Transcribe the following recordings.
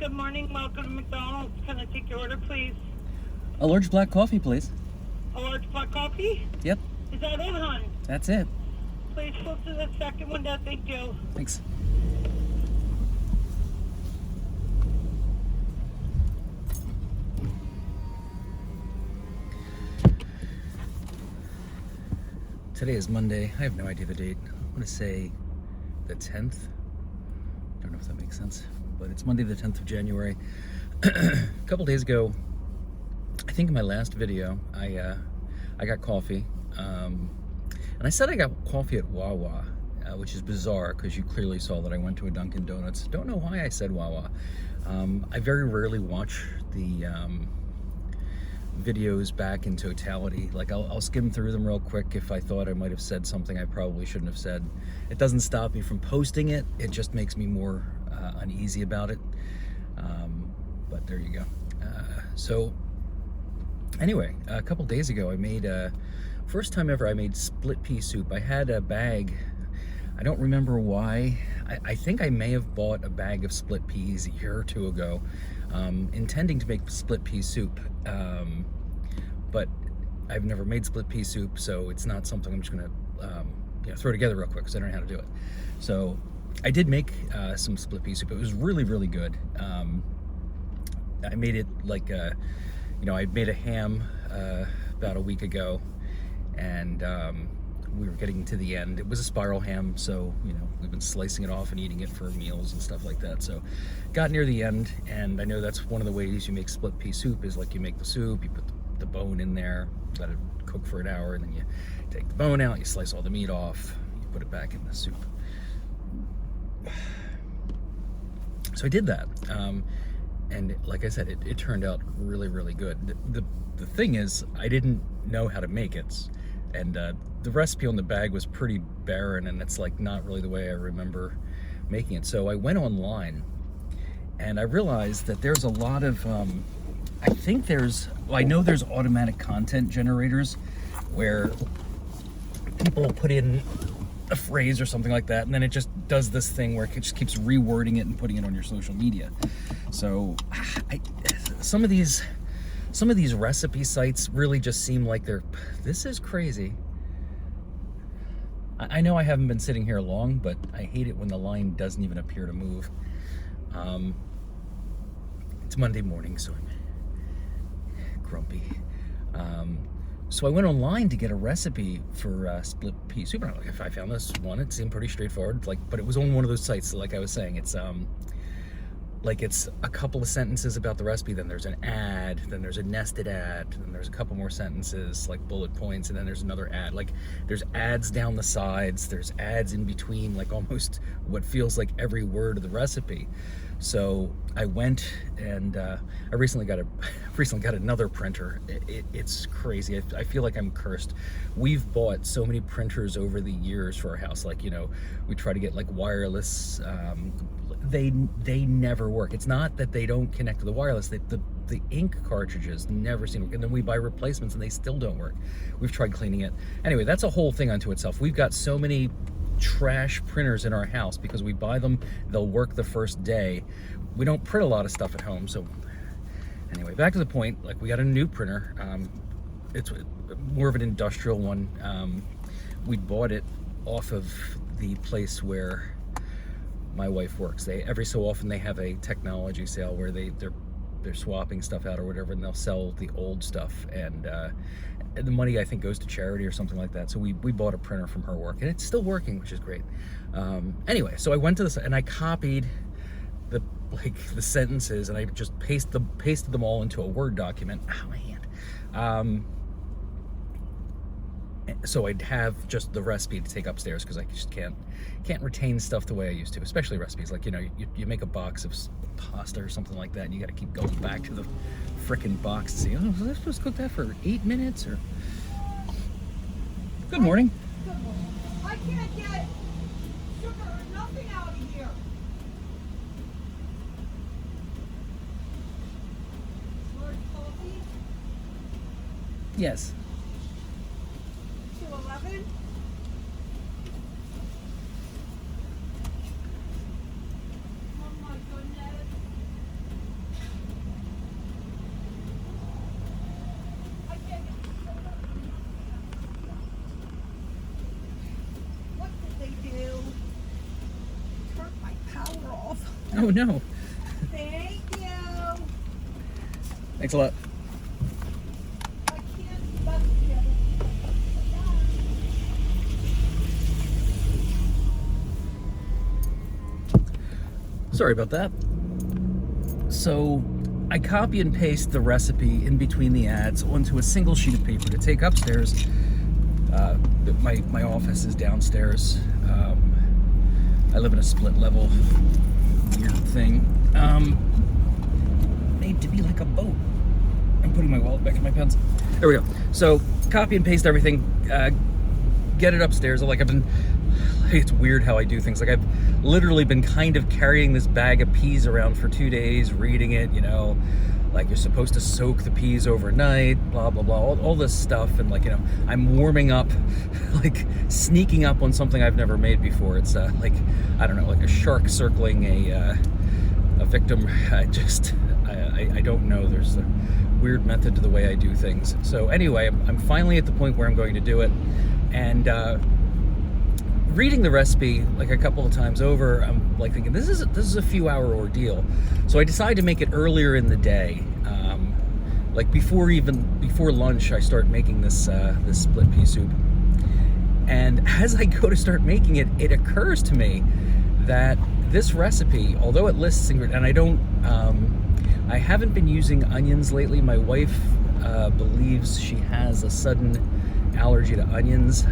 Good morning. Welcome to McDonald's. Can I take your order, please? A large black coffee, please. A large black coffee? Yep, Is that it, hon? that's it. Please flip to the second window. Thank you. Thanks. Today is Monday. I have no idea the date. I'm going to say the 10th. Don't know if that makes sense, but it's Monday the 10th of January. A couple days ago, I think in my last video, I got coffee. And I said I got coffee at Wawa, which is bizarre because you clearly saw that I went to a Dunkin' Donuts. Don't know why I said Wawa. I very rarely watch the videos back in totality. Like I'll skim through them real quick if I thought I might have said something I probably shouldn't have said. It doesn't stop me from posting it. It just makes me more uneasy about it. But there you go. So anyway, a couple days ago I made first time ever I made split pea soup. I had a bag. I don't remember why. I think I may have bought a bag of split peas a year or two ago, intending to make split pea soup. But I've never made split pea soup, so it's not something I'm just gonna throw together real quick because I don't know how to do it. So I did make some split pea soup. It was really, really good. I made it like I made a ham about a week ago, and we were getting to the end. It was a spiral ham, so we've been slicing it off and eating it for meals and stuff like that. So got near the end, and I know that's one of the ways you make split pea soup is like you make the soup, you put the bone in there, let it cook for an hour, and then you take the bone out, you slice all the meat off, you put it back in the soup. So I did that, and like I said, it turned out really, really good. The thing is, I didn't know how to make it, and the recipe on the bag was pretty barren, and it's like not really the way I remember making it. So I went online, and I realized that there's a lot of I know there's automatic content generators where people put in a phrase or something like that, and then it just does this thing where it just keeps rewording it and putting it on your social media. So some of these recipe sites really just seem like this is crazy. I know I haven't been sitting here long, but I hate it when the line doesn't even appear to move. It's Monday morning, so I'm grumpy. So I went online to get a recipe for split pea soup. And if I found this one, it seemed pretty straightforward. But it was on one of those sites. So like I was saying, it's a couple of sentences about the recipe, then there's an ad, then there's a nested ad, then there's a couple more sentences like bullet points, and then there's another ad. Like there's ads down the sides, there's ads in between, like almost what feels like every word of the recipe. So I went and I recently got another printer. It's crazy. I feel like I'm cursed. We've bought so many printers over the years for our house. Like we try to get like wireless. They never work. It's not that they don't connect to the wireless. The ink cartridges never seem to work, and then we buy replacements and they still don't work. We've tried cleaning it. Anyway, that's a whole thing unto itself. We've got so many trash printers in our house because we buy them, they'll work the first day. We don't print a lot of stuff at home. So anyway, back to the point. Like we got a new printer. It's more of an industrial one. We bought it off of the place where my wife works. Every so often they have a technology sale where they're swapping stuff out or whatever, and they'll sell the old stuff, and the money I think goes to charity or something like that. So we bought a printer from her work, and it's still working, which is great. Anyway, so I went to this and I copied the sentences, and I just pasted them all into a Word document. Oh, my hand. So I'd have just the recipe to take upstairs because I just can't retain stuff the way I used to, especially recipes. Like you make a box of pasta or something like that, and you got to keep going back to the frickin' box to see, was I supposed to cook that for 8 minutes or? Good morning. Good morning. I can't get sugar or nothing out of here. Large coffee, Yes. 211. Oh my goodness. Oh no. Thank you. Thanks a lot. I can't. That's together. Sorry about that. So I copy and paste the recipe in between the ads onto a single sheet of paper to take upstairs. My office is downstairs. I live in a split level weird thing. Made to be like a boat. I'm putting my wallet back in my pants. There we go. So copy and paste everything, get it upstairs. It's weird how I do things. Like, I've literally been kind of carrying this bag of peas around for 2 days, reading it, you know, like you're supposed to soak the peas overnight, blah, blah, blah, all this stuff. And like, you know, I'm warming up, like sneaking up on something I've never made before. It's like, I don't know, like a shark circling a victim. I don't know. There's a weird method to the way I do things. So anyway, I'm finally at the point where I'm going to do it. And, reading the recipe like a couple of times over, I'm like thinking this is a few hour ordeal. So I decided to make it earlier in the day, like before lunch. I start making this split pea soup, and as I go to start making it, it occurs to me that this recipe, although it lists ingredients, and I haven't been using onions lately. My wife believes she has a sudden allergy to onions.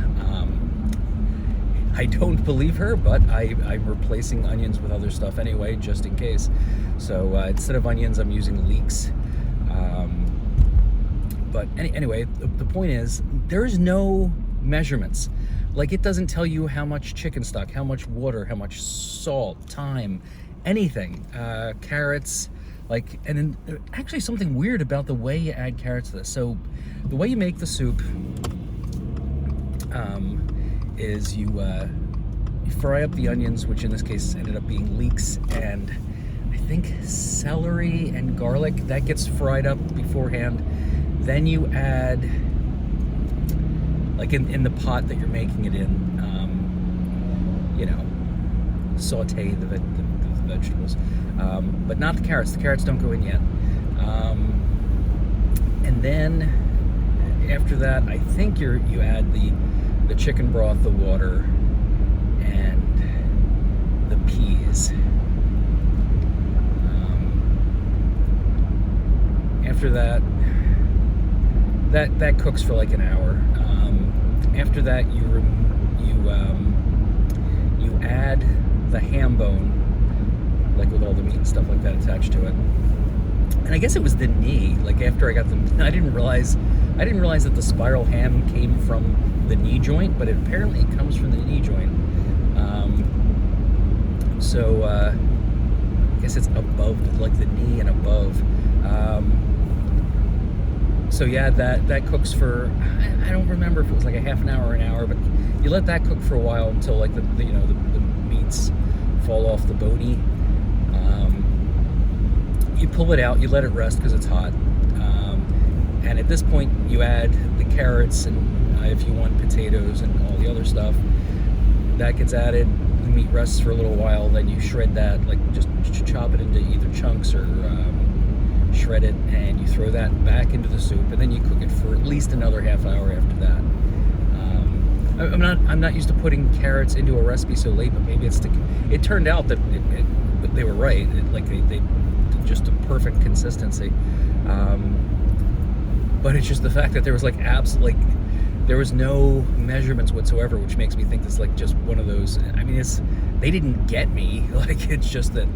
I don't believe her, but I'm replacing onions with other stuff anyway, just in case. So instead of onions, I'm using leeks. But anyway, the point is, there's no measurements. Like, it doesn't tell you how much chicken stock, how much water, how much salt, thyme, anything. Carrots, like, and then actually something weird about the way you add carrots to this. So the way you make the soup, is you fry up the onions, which in this case ended up being leeks and I think celery and garlic. That gets fried up beforehand. Then you add, like in the pot that you're making it in, you know, saute the vegetables, but not the carrots. The carrots don't go in yet. And then after that, I think you add the chicken broth, the water, and the peas. After that cooks for like an hour. After that, you add the ham bone, like with all the meat and stuff like that attached to it. And I guess it was the knee. Like, after I got them, I didn't realize that the spiral ham came from the knee joint, but apparently it comes from the knee joint. So I guess it's above, like the knee and above. So yeah, that cooks for, I don't remember if it was like a half an hour or an hour, but you let that cook for a while until like the meats fall off the bony. You pull it out, you let it rest because it's hot. And at this point, you add the carrots and if you want potatoes and all the other stuff. That gets added, the meat rests for a little while, then you shred that, like just chop it into either chunks or shred it, and you throw that back into the soup, and then you cook it for at least another half hour after that. I'm not used to putting carrots into a recipe so late, but maybe it turned out that they were right. They just a perfect consistency. But it's just the fact that there was there was no measurements whatsoever, which makes me think this like just one of those. I mean, they didn't get me. Like, it's just that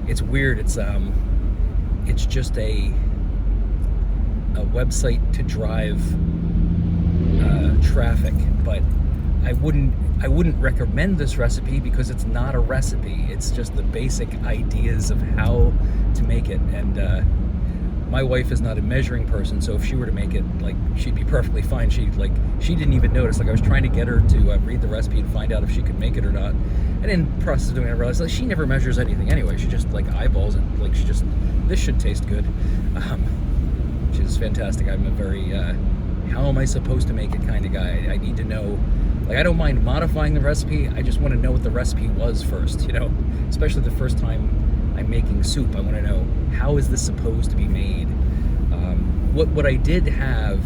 it's weird. It's just a website to drive traffic, but I wouldn't recommend this recipe because it's not a recipe. It's just the basic ideas of how to make it. And my wife is not a measuring person, so if she were to make it, like, she'd be perfectly fine. She didn't even notice. Like, I was trying to get her to read the recipe and find out if she could make it or not. And in the process of doing it, I realized, like, she never measures anything anyway. She just like eyeballs it. Like, this should taste good. Which is fantastic. I'm a very how am I supposed to make it kind of guy. I need to know. Like, I don't mind modifying the recipe. I just want to know what the recipe was first, you know, especially the first time I'm making soup. I want to know, how is this supposed to be made? What I did have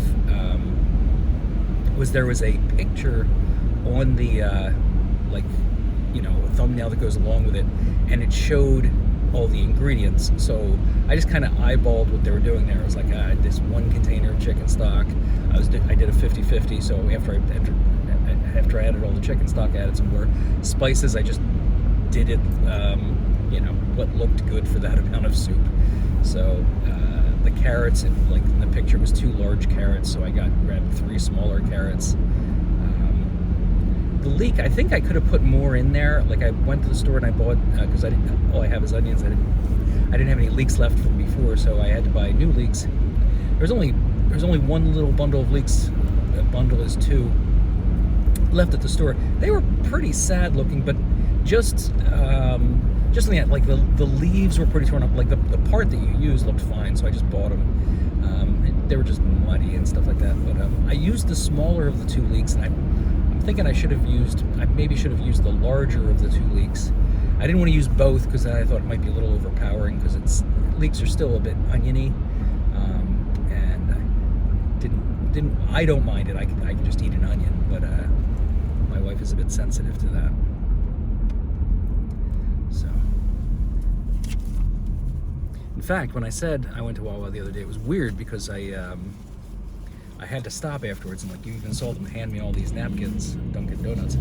was there was a picture on the like, you know, a thumbnail that goes along with it, and it showed all the ingredients. So I just kind of eyeballed what they were doing there. It was like this 1 container of chicken stock. I did a 50-50. So after I added all the chicken stock, I added some more spices. I just did it, you know, what looked good for that amount of soup. So the carrots, like in the picture, was 2 large carrots. So I grabbed 3 smaller carrots. The leek, I think I could have put more in there. Like I went to the store and I bought, because all I have is onions. I didn't have any leeks left from before, so I had to buy new leeks. There's only one little bundle of leeks. A bundle is 2 left at the store. They were pretty sad looking, but just looking at, like, the leaves were pretty torn up. Like the part that you used looked fine, so I just bought them. They were just muddy and stuff like that. But I used the smaller of the 2 leeks, and I'm thinking I maybe should have used the larger of the 2 leeks. I didn't want to use both because I thought it might be a little overpowering, because leeks are still a bit oniony, and I don't mind it. I can just eat an onion, but my wife is a bit sensitive to that. So, in fact, when I said I went to Wawa the other day, it was weird because I had to stop afterwards, and like, you even saw them hand me all these napkins, Dunkin' Donuts.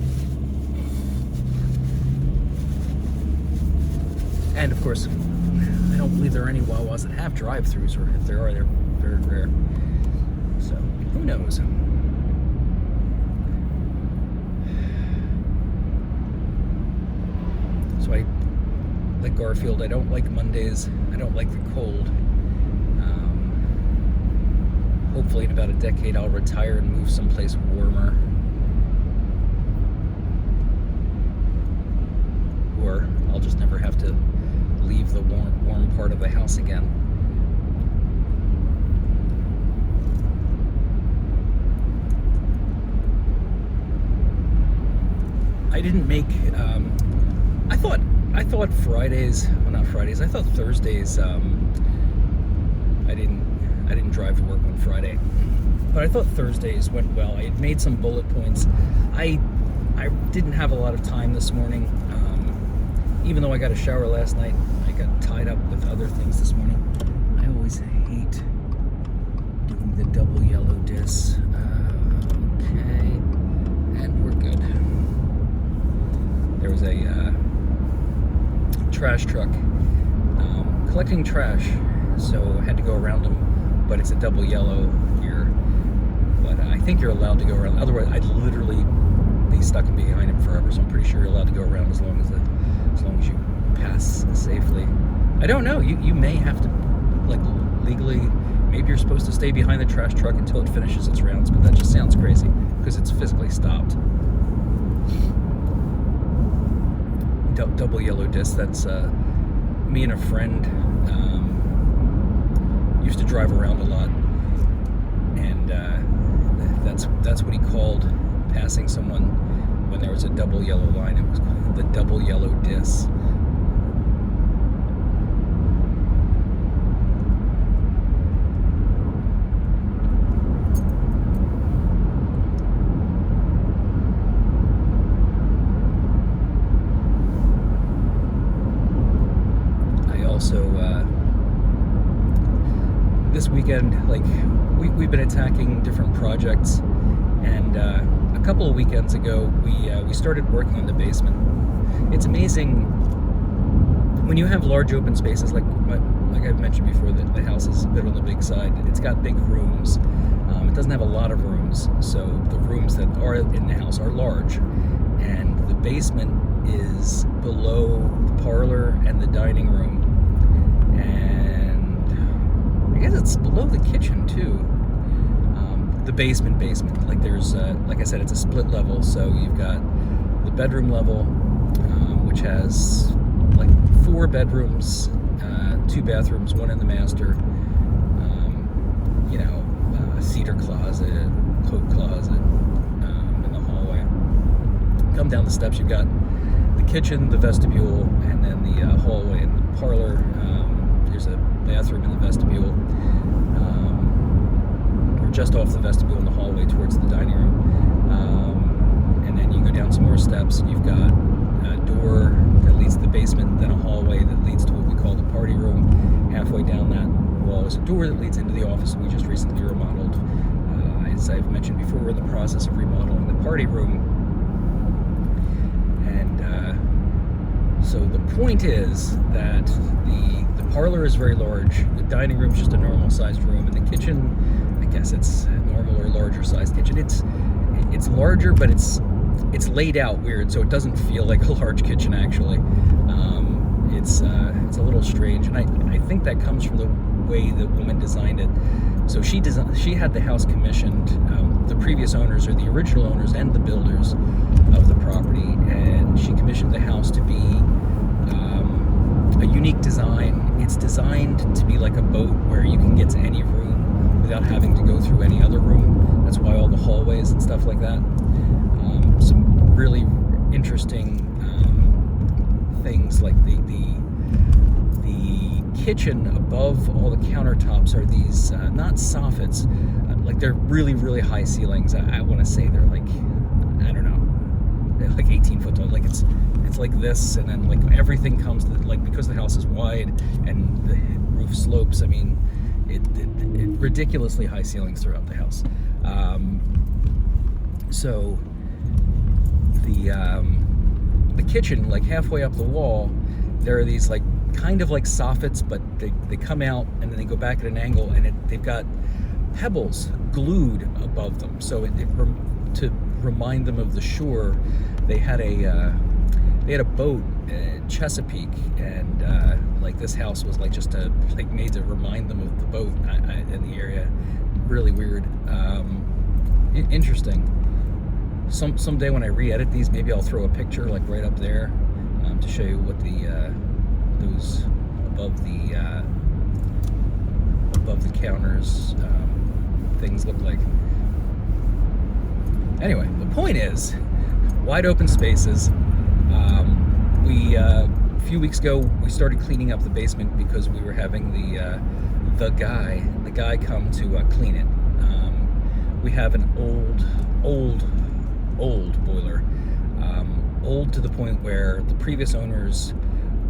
And of course, I don't believe there are any Wawas that have drive-thrus, or if there are, they're very rare. So, who knows? So like Garfield, I don't like Mondays. I don't like the cold. Hopefully in about a decade I'll retire and move someplace warmer. Or I'll just never have to leave the warm part of the house again. I didn't make, I thought Fridays, well, not Fridays, I thought Thursdays, I didn't drive to work on Friday, but I thought Thursdays went well. I had made some bullet points. I didn't have a lot of time this morning. Even though I got a shower last night, I got tied up with other things this morning. I always hate doing the double yellow dis. Okay, and we're good. There was a trash truck collecting trash, so I had to go around them. But it's a double yellow here. But I think you're allowed to go around. Otherwise, I'd literally be stuck in behind him forever. So I'm pretty sure you're allowed to go around as long as you pass safely. I don't know. You may have to, like, legally. Maybe you're supposed to stay behind the trash truck until it finishes its rounds. But that just sounds crazy because it's physically stopped. Double yellow disc. That's me and a friend. Used to drive around a lot, and that's what he called passing someone when there was a double yellow line. It was called the double yellow dis. I also this weekend, like, we've been attacking different projects, and a couple of weekends ago we started working on the basement. It's amazing when you have large open spaces, like I've mentioned before, that the house is a bit on the big side. It's got big rooms. It doesn't have a lot of rooms, so the rooms that are in the house are large, and the basement is below the parlor and the dining room, and I guess it's below the kitchen too. The basement, like, there's, like I said, it's a split level. So you've got the bedroom level, which has like 4 bedrooms, 2 bathrooms, 1 in the master. A cedar closet, coat closet in the hallway. Come down the steps, you've got the kitchen, the vestibule, and then the hallway and parlor. There's a bathroom in the vestibule. We're just off the vestibule in the hallway towards the dining room. And then you go down some more steps, and you've got a door that leads to the basement, then a hallway that leads to what we call the party room. Halfway down that wall is a door that leads into the office we just recently remodeled. As I've mentioned before, we're in the process of remodeling the party room. And so the point is that the parlor is very large, the dining room is just a normal sized room, and the kitchen, I guess it's a normal or larger sized kitchen. It's larger, but it's laid out weird, so it doesn't feel like a large kitchen actually. It's a little strange, and I think that comes from the way the woman designed it. So she had the house commissioned. The previous owners, or the original owners and the builders of the property, and she commissioned the house to be a unique design. It's designed to be like a boat where you can get to any room without having to go through any other room. That's why all the hallways and stuff like that. Some really interesting things, like the kitchen above all the countertops are these not soffits, like they're really, really high ceilings. I want to say they're like, I don't know, they're like 18 foot tall. Like it's like this, and then like everything comes to, like, because the house is wide and the roof slopes, I mean, it ridiculously high ceilings throughout the house. So the kitchen, like halfway up the wall, there are these like kind of like soffits, but they come out and then they go back at an angle, and they've got pebbles glued above them. So to remind them of the shore, they had a boat at Chesapeake, and like this house was like just made to remind them of the boat in the area. Really weird. Interesting. Someday when I re-edit these, maybe I'll throw a picture like right up there to show you what those above the counters things look like. Anyway, the point is, wide open spaces. A few weeks ago we started cleaning up the basement because we were having the guy come to clean it. We have an old boiler, old to the point where the previous owners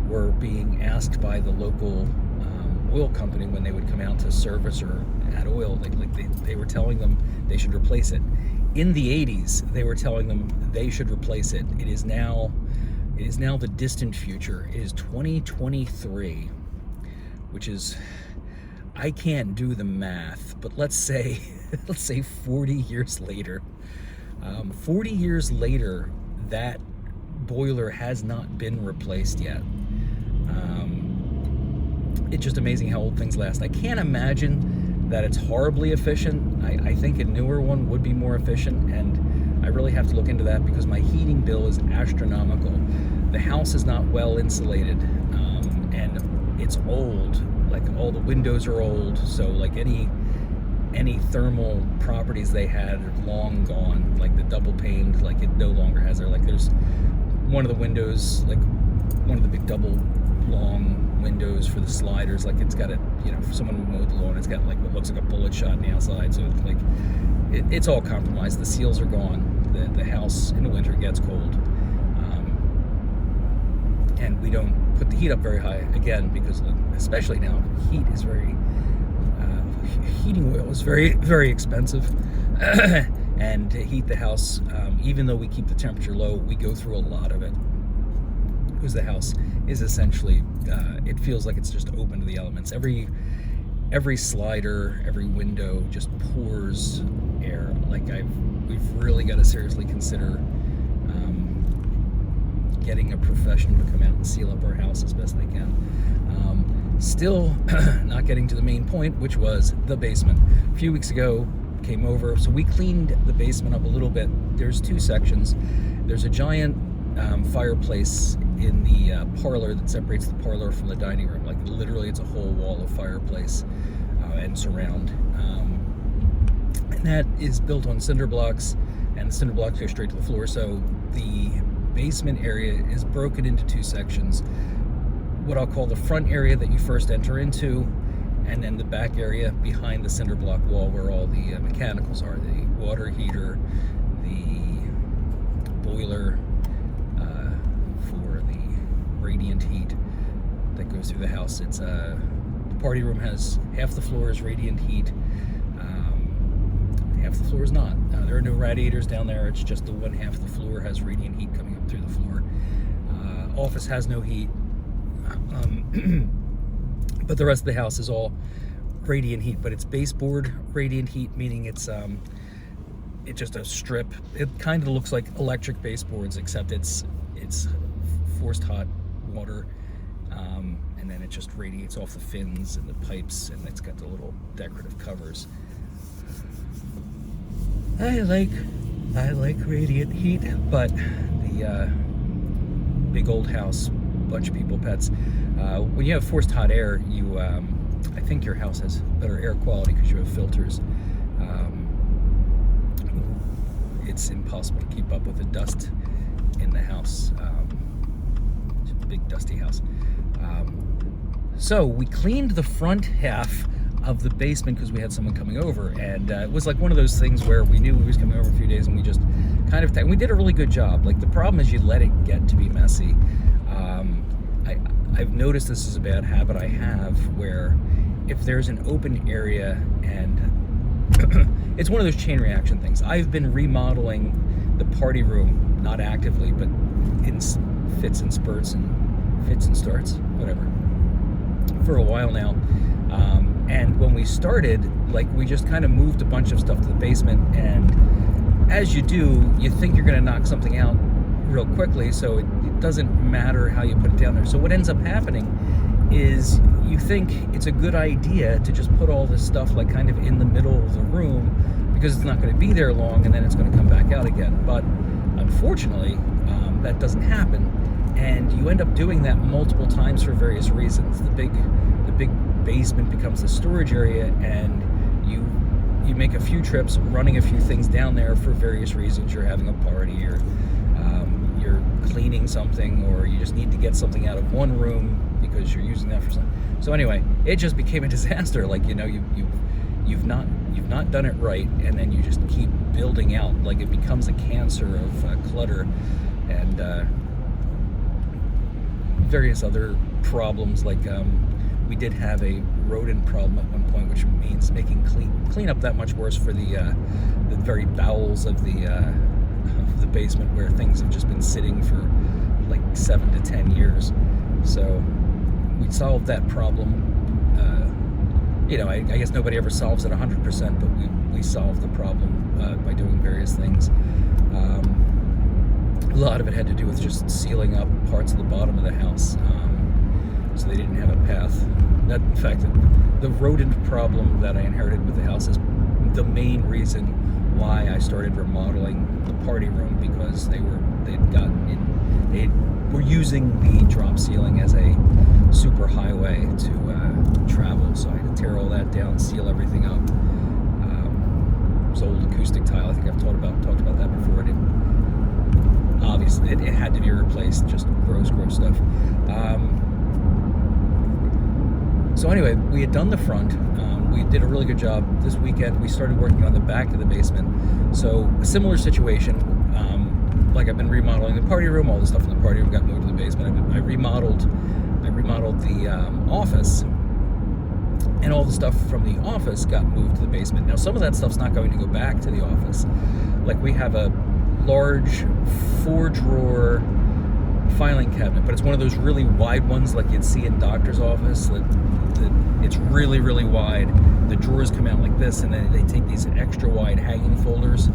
were being asked by the local oil company when they would come out to service or add oil, they were telling them they should replace it. In the 80s, they were telling them they should replace it. It is now the distant future. It is 2023, which is, I can't do the math, but let's say 40 years later. 40 years later, that boiler has not been replaced yet. It's just amazing how old things last. I can't imagine that it's horribly efficient. I think a newer one would be more efficient, and I really have to look into that because my heating bill is astronomical. The house is not well insulated, and it's old. Like, all the windows are old, so like any thermal properties they had are long gone. Like the double paned, like it no longer has there. Like there's one of the windows, like one of the big double long windows for the sliders, like it's got a, for someone who mowed the lawn, it's got like what looks like a bullet shot on the outside. So it's like it's all compromised. The seals are gone. The house in the winter gets cold, and we don't put the heat up very high again because, especially now, heating oil is very, very expensive. And to heat the house, even though we keep the temperature low, we go through a lot of it because the house is essentially, it feels like it's just open to the elements. Every slider, every window just pours air. Like we've really got to seriously consider getting a professional to come out and seal up our house as best they can. Still not getting to the main point, which was the basement. A few weeks ago, came over, so we cleaned the basement up a little bit. There's two sections. There's a giant fireplace in the parlor that separates the parlor from the dining room. Like literally, it's a whole wall of fireplace and surround. And that is built on cinder blocks, and the cinder blocks go straight to the floor. So the basement area is broken into two sections. what I'll call the front area that you first enter into, and then the back area behind the cinder block wall where all the mechanicals are, the water heater, the boiler for the radiant heat that goes through the house. It's the party room has half the floor is radiant heat, half the floor is not. There are no radiators down there. It's just the one half of the floor has radiant heat coming up through the floor. Office has no heat, but the rest of the house is all radiant heat. But it's baseboard radiant heat, meaning it's just a strip. It kind of looks like electric baseboards, except it's forced hot water, and then it just radiates off the fins and the pipes, and it's got the little decorative covers. I like radiant heat, but the big old house, bunch of people, pets. When you have forced hot air, you I think your house has better air quality because you have filters. It's impossible to keep up with the dust in the house. It's a big dusty house. So we cleaned the front half of the basement because we had someone coming over, and it was like one of those things where we knew he was coming over a few days, and we just kind of, and we did a really good job. Like, the problem is you let it get to be messy. I've noticed this is a bad habit I have, where if there's an open area, and it's one of those chain reaction things. I've been remodeling the party room, not actively, but in fits and spurts and fits and starts, whatever, for a while now. And when we started, like, we just kind of moved a bunch of stuff to the basement, and as you do, you think you're going to knock something out real quickly, so it doesn't matter how you put it down there. So what ends up happening is you think it's a good idea to just put all this stuff, like, kind of in the middle of the room, because it's not going to be there long, and then it's going to come back out again. But unfortunately, that doesn't happen, and you end up doing that multiple times for various reasons. The big basement becomes the storage area, and you make a few trips running a few things down there for various reasons. You're having a party, or you're cleaning something, or you just need to get something out of one room because you're using that for something. So anyway, it just became a disaster. Like, you know, you've not done it right, and then you just keep building out. Like, it becomes a cancer of clutter and various other problems. Like, we did have a rodent problem at one point, which means making clean up that much worse for the very bowels of the basement, where things have just been sitting for like 7 to 10 years. So we solved that problem. You know, I guess nobody ever solves it 100%, but we solved the problem by doing various things. A lot of it had to do with just sealing up parts of the bottom of the house, so they didn't have a path. That, in fact, the rodent problem that I inherited with the house is the main reason why I started remodeling the party room, because they were using the drop ceiling as a super highway to travel. So I had to tear all that down, seal everything up. It was old acoustic tile. I think I've talked about that before. Obviously, it had to be replaced. Just gross stuff. So anyway, we had done the front. We did a really good job. This weekend, we started working on the back of the basement. So a similar situation. Like, I've been remodeling the party room. All the stuff in the party room got moved to the basement. I remodeled the office, and all the stuff from the office got moved to the basement. Now, some of that stuff's not going to go back to the office. Like, we have a large 4-drawer filing cabinet, but it's one of those really wide ones like you'd see in doctor's office. It's really, really wide. The drawers come out like this, and then they take these extra wide hanging folders.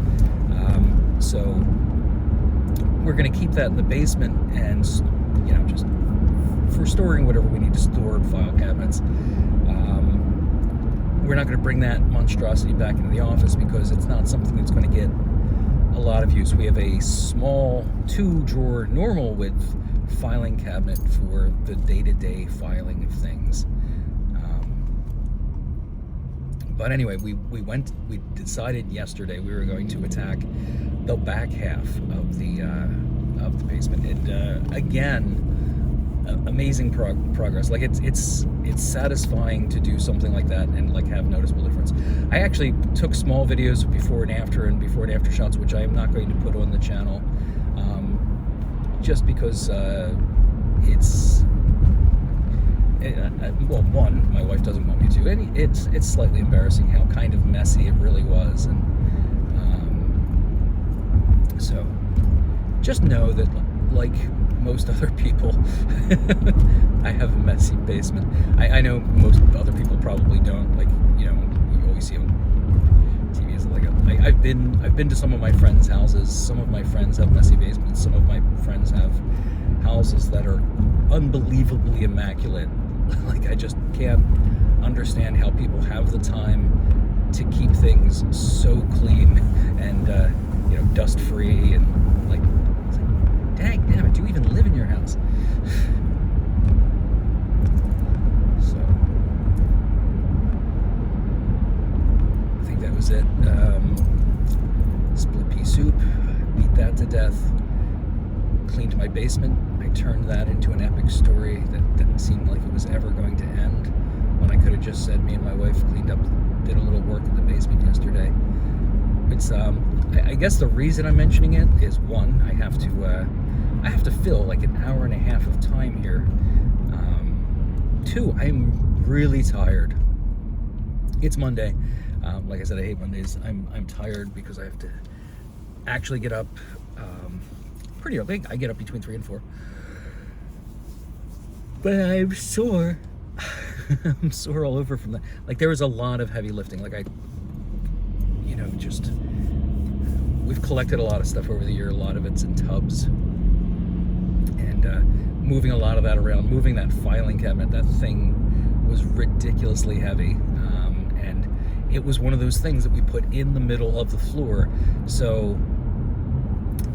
So we're going to keep that in the basement, and, you know, just for storing whatever we need to store, file cabinets. We're not going to bring that monstrosity back into the office because it's not something that's going to get a lot of use. We have a small 2-drawer normal width filing cabinet for the day-to-day filing of things. But anyway, we decided yesterday we were going to attack the back half of the basement. And again, amazing progress. Like it's satisfying to do something like that and like have noticeable difference. I actually took small videos before and after shots, which I am not going to put on the channel, just because it's well, one, my wife doesn't want me to, and it's slightly embarrassing how kind of messy it really was, and so just know that, like most other people, I have a messy basement. I know most other people probably don't. Like, you know, you always see on TV is like I've been to some of my friends' houses. Some of my friends have messy basements. Some of my friends have houses that are unbelievably immaculate. Like, I just can't understand how people have the time to keep things so clean and you know, dust free, and like, it's like, dang damn it, do you even live in your house? So I think that was it. Split pea soup, beat that to death, cleaned my basement. I turned that into an epic story that didn't seem like it was ever going to end, when I could have just said me and my wife cleaned up, did a little work in the basement yesterday. It's I guess the reason I'm mentioning it is, one, I have to fill like an hour and a half of time here. Two, I'm really tired. It's Monday. Like I said, I hate Mondays. I'm tired because I have to actually get up pretty early. I get up between 3 and 4. But I'm sore. I'm sore all over from that. Like, there was a lot of heavy lifting. Like, you know, just, we've collected a lot of stuff over the year. A lot of it's in tubs. And moving a lot of that around, moving that filing cabinet, that thing was ridiculously heavy. And it was one of those things that we put in the middle of the floor. So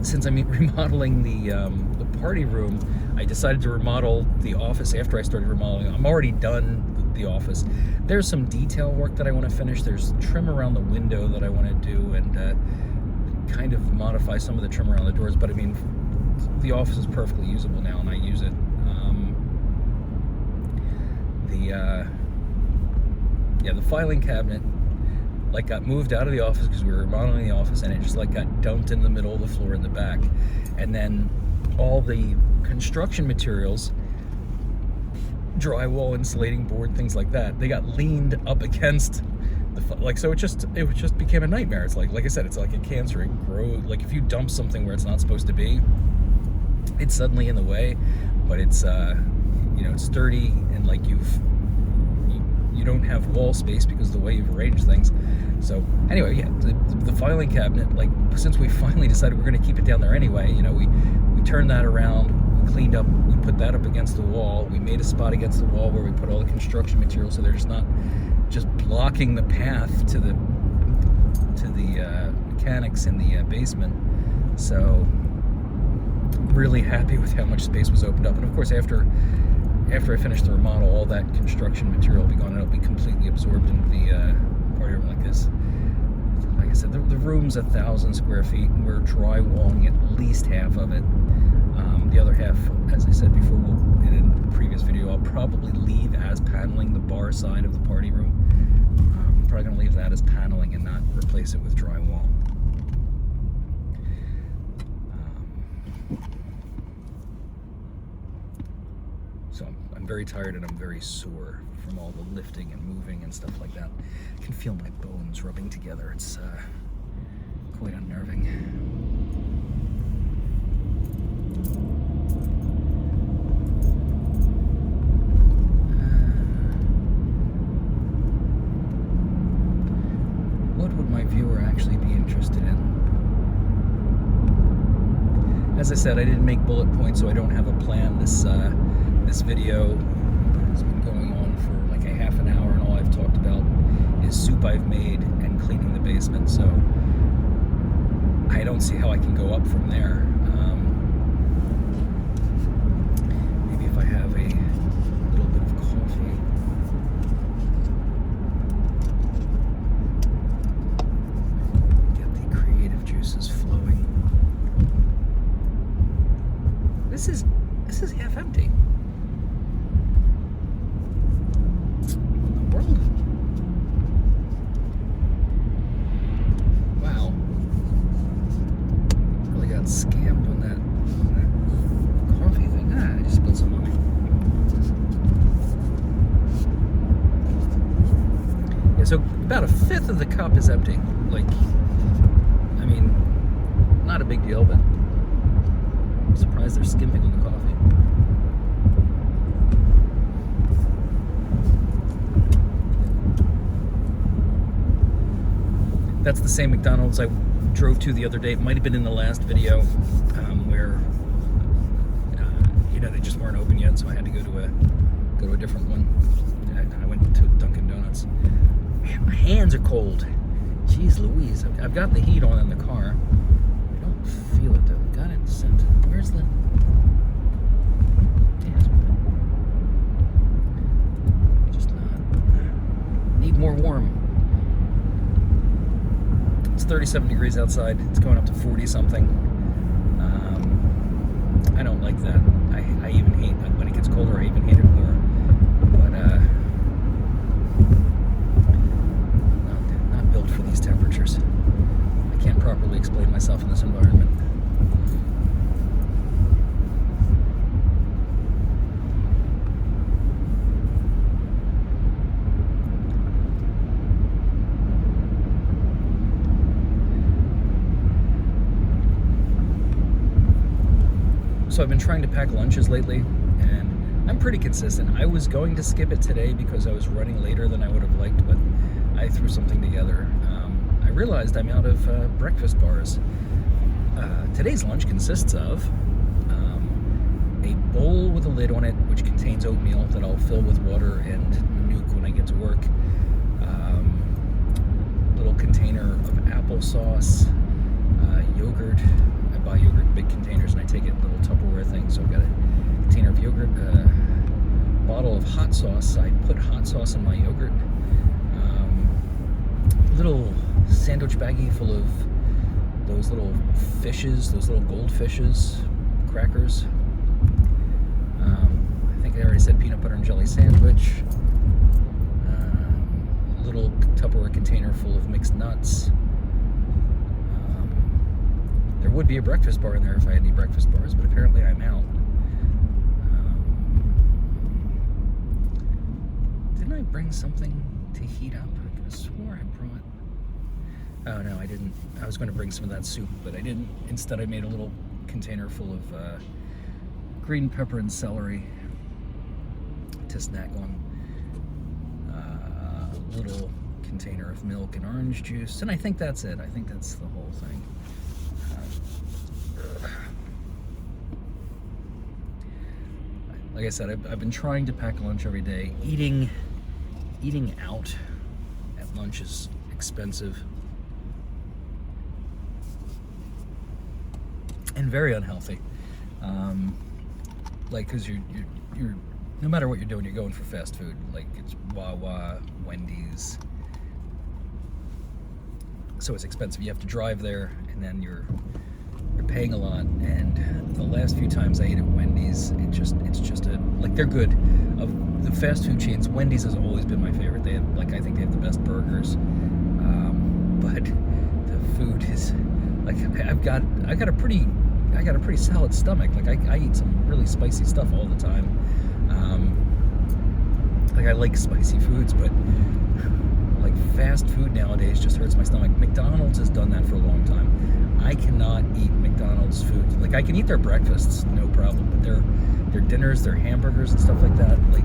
since I'm remodeling the party room, I decided to remodel the office after I started remodeling. I'm already done the office. There's some detail work that I want to finish. There's trim around the window that I want to do, and kind of modify some of the trim around the doors. But I mean, the office is perfectly usable now, and I use it. The filing cabinet like got moved out of the office because we were remodeling the office, and it just like got dumped in the middle of the floor in the back. And then all the construction materials, drywall, insulating board, things like that, they got leaned up against the, like, so it just became a nightmare. It's like I said, it's like a cancer. It grows, like if you dump something where it's not supposed to be, it's suddenly in the way. But it's you know, it's sturdy, and like you don't have wall space because of the way you've arranged things. So anyway, yeah, the filing cabinet, like, since we finally decided we're going to keep it down there anyway, you know, we turned that around, we cleaned up, we put that up against the wall, we made a spot against the wall where we put all the construction materials so they're just not just blocking the path to the mechanics in the basement. So really happy with how much space was opened up. And of course, after I finish the remodel, all that construction material will be gone, and it'll be completely absorbed into the party room like this. Like I said, the room's 1,000 square feet, and we're drywalling at least half of it. The other half, as I said before, in a previous video, I'll probably leave as paneling the bar side of the party room. I'm probably going to leave that as paneling and not replace it with drywall. So I'm very tired, and I'm very sore from all the lifting and moving and stuff like that. I can feel my bones rubbing together. It's quite unnerving. What would my viewer actually be interested in? As I said, I didn't make bullet points, so I don't have a plan. This video has been going on for like a half an hour, and all I've talked about is soup I've made and cleaning the basement. So I don't see how I can go up from there. Maybe if I have a little bit of coffee. Get the creative juices flowing. This is half empty. scammed on that coffee thing. I just spilled some on me. Yeah, so about a fifth of the cup is empty. Like, I mean, not a big deal, but I'm surprised they're skimping on the coffee. That's the same McDonald's I drove to the other day. It might have been in the last video where they just weren't open yet, so I had to go to a different one. I went to Dunkin' Donuts. Man, my hands are cold. Jeez Louise, I've got the heat on in the car. I don't feel it though. Got it sent. Where's the? Just not. Need more warm. It's 37 degrees outside. It's going up to 40 something. I don't like that. I even hate when it gets colder. I even hate it more. But not built for these temperatures. I can't properly explain myself in this environment. So I've been trying to pack lunches lately, and I'm pretty consistent. I was going to skip it today because I was running later than I would have liked, but I threw something together. I realized I'm out of breakfast bars. Today's lunch consists of a bowl with a lid on it, which contains oatmeal that I'll fill with water and nuke when I get to work. Little container of applesauce, yogurt. I buy yogurt in big containers and I take it in little Tupperware things. So I've got a container of yogurt, a bottle of hot sauce. I put hot sauce in my yogurt. Little sandwich baggie full of those little fishes, those little goldfishes, crackers. I think I already said peanut butter and jelly sandwich. Little Tupperware container full of mixed nuts. There would be a breakfast bar in there if I had any breakfast bars, but apparently I'm out. Didn't I bring something to heat up? I could have swore I brought... Oh no, I didn't. I was going to bring some of that soup, but I didn't. Instead, I made a little container full of green pepper and celery to snack on. A little container of milk and orange juice, and I think that's it. I think that's the whole thing. Like I said, I've been trying to pack lunch every day. Eating out at lunch is expensive and very unhealthy. Like, cause you're no matter what you're doing, you're going for fast food. Like it's Wawa, Wendy's. So it's expensive. You have to drive there, and then you're paying a lot. And the last few times I ate at Wendy's, it's just like, they're good. Of the fast food chains, Wendy's has always been my favorite. They have, like, I think they have the best burgers. But the food is like, I got a pretty solid stomach. Like I eat some really spicy stuff all the time. Like I like spicy foods, but like fast food nowadays just hurts my stomach. McDonald's has done that for a long time. I cannot eat McDonald's food. Like I can eat their breakfasts, no problem, but their dinners, their hamburgers and stuff like that, like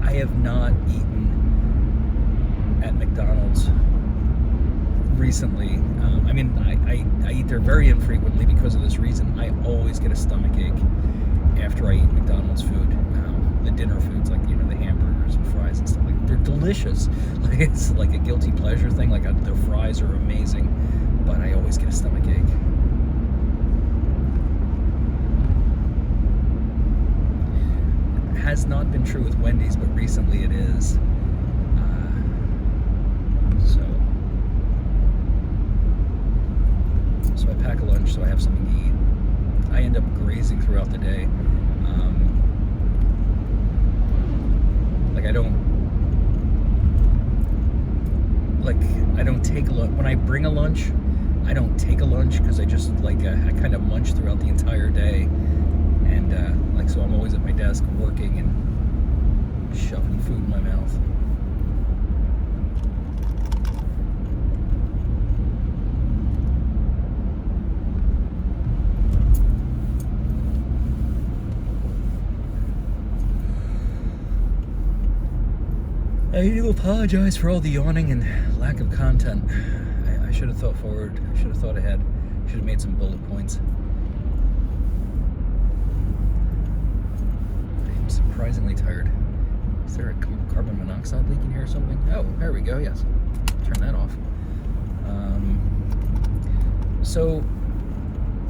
I have not eaten at McDonald's recently. I mean, I eat there very infrequently because of this reason. I always get a stomach ache after I eat McDonald's food. The dinner foods, like, you know, the hamburgers and fries and stuff, like, they're delicious. Like, it's like a guilty pleasure thing. Like, their fries are amazing, but I always get a stomach ache. It has not been true with Wendy's, but recently it is. So I pack a lunch so I have something to eat. I end up grazing throughout the day. I don't take a lunch. When I bring a lunch, I don't take a lunch because I just I kind of munch throughout the entire day, and so I'm always at my desk working and shoving food in my mouth. I do apologize for all the yawning and lack of content. I should have thought forward. I should have thought ahead. Should have made some bullet points. I am surprisingly tired. Is there a carbon monoxide leak in here or something? Oh, there we go, yes. Turn that off. So,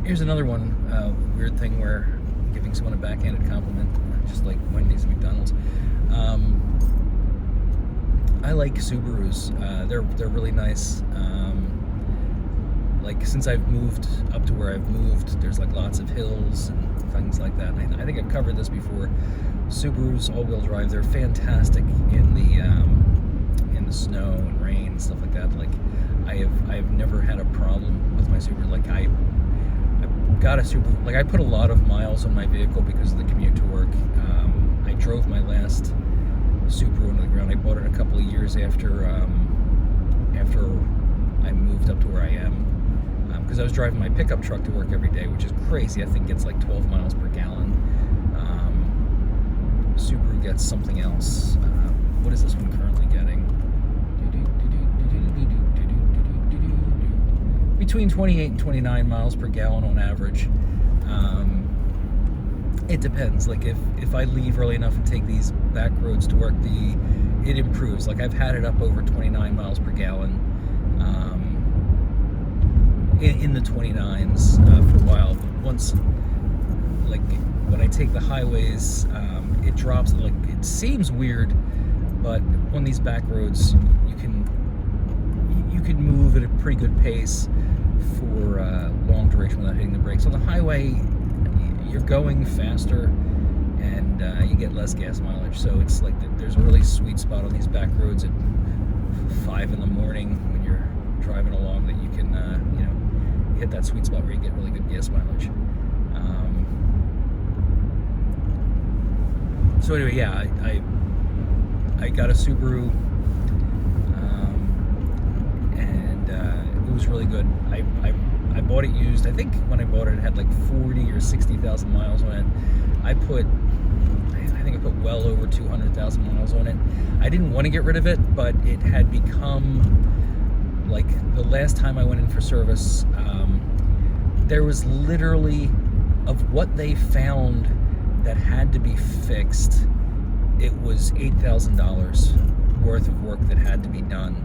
here's another one, weird thing where I'm giving someone a backhanded compliment, just like Wendy's and McDonald's. I like Subarus. They're really nice. Since I've moved up to where I've moved, there's lots of hills and things like that. And I think I've covered this before. Subarus, all-wheel drive, they're fantastic in the snow and rain and stuff like that. I've never had a problem with my Subaru. I got a Subaru. I put a lot of miles on my vehicle because of the commute to work. I drove my last Subaru into the ground. I bought it a couple of years after I moved up to where I am, because I was driving my pickup truck to work every day, which is crazy. I think it's 12 miles per gallon. Subaru gets something else. What is this one currently getting? Between 28 and 29 miles per gallon on average. It depends. If I leave early enough and take these back roads to work, it improves. I've had it up over 29 miles per gallon, in the 29s for a while. But once, when I take the highways, it drops. It seems weird, but on these back roads, you can move at a pretty good pace for long duration without hitting the brakes. On the highway, you're going faster and you get less gas mileage. So it's there's a really sweet spot on these back roads at 5 in the morning when you're driving along that you can hit that sweet spot where you get really good gas mileage. So anyway, yeah, I got a Subaru, and it was really good. I bought it used. I think when I bought it, it had 40 or 60,000 miles on it. I think I put well over 200,000 miles on it. I didn't want to get rid of it, but it had become, the last time I went in for service, there was literally, of what they found that had to be fixed, it was $8,000 worth of work that had to be done.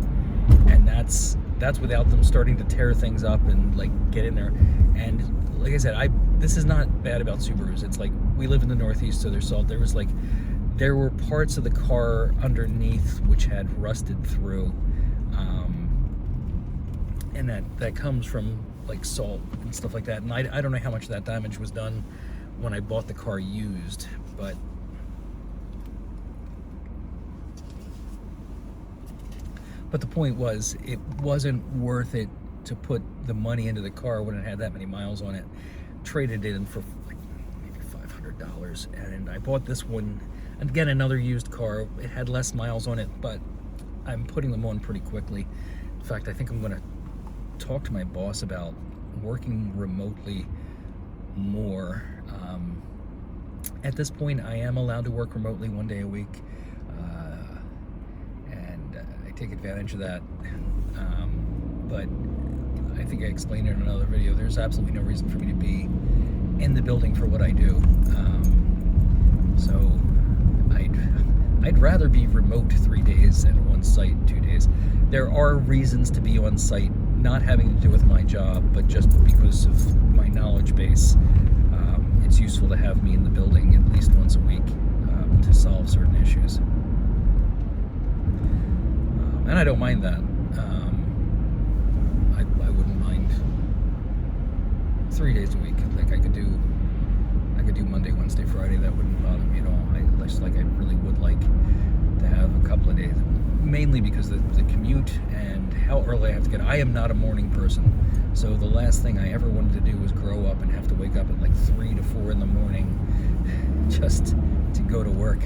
And that's without them starting to tear things up and get in there. And like I said, this is not bad about Subarus. It's we live in the Northeast, so there's salt. There were parts of the car underneath which had rusted through, and that comes from salt and stuff like that. And I don't know how much of that damage was done when I bought the car used, but the point was, it wasn't worth it to put the money into the car when it had that many miles on it. Traded it in for maybe $500, and I bought this one, again, another used car. It had less miles on it, but I'm putting them on pretty quickly. In fact, I think I'm going to talk to my boss about working remotely more. At this point, I am allowed to work remotely 1 day a week, and I take advantage of that. But I think I explained it in another video. There's absolutely no reason for me to be in the building for what I do. So I'd rather be remote 3 days and on site 2 days. There are reasons to be on site, not having to do with my job, but just because of my knowledge base. It's useful to have me in the building at least once a week to solve certain issues. And I don't mind that. I wouldn't mind 3 days a week. I could do Monday, Wednesday, Friday. That wouldn't bother me at all. I really would like to have a couple of days, mainly because of the commute and how early I have to get. I am not a morning person, so the last thing I ever wanted to do was grow up and have to wake up at like 3 to 4 in the morning just to go to work.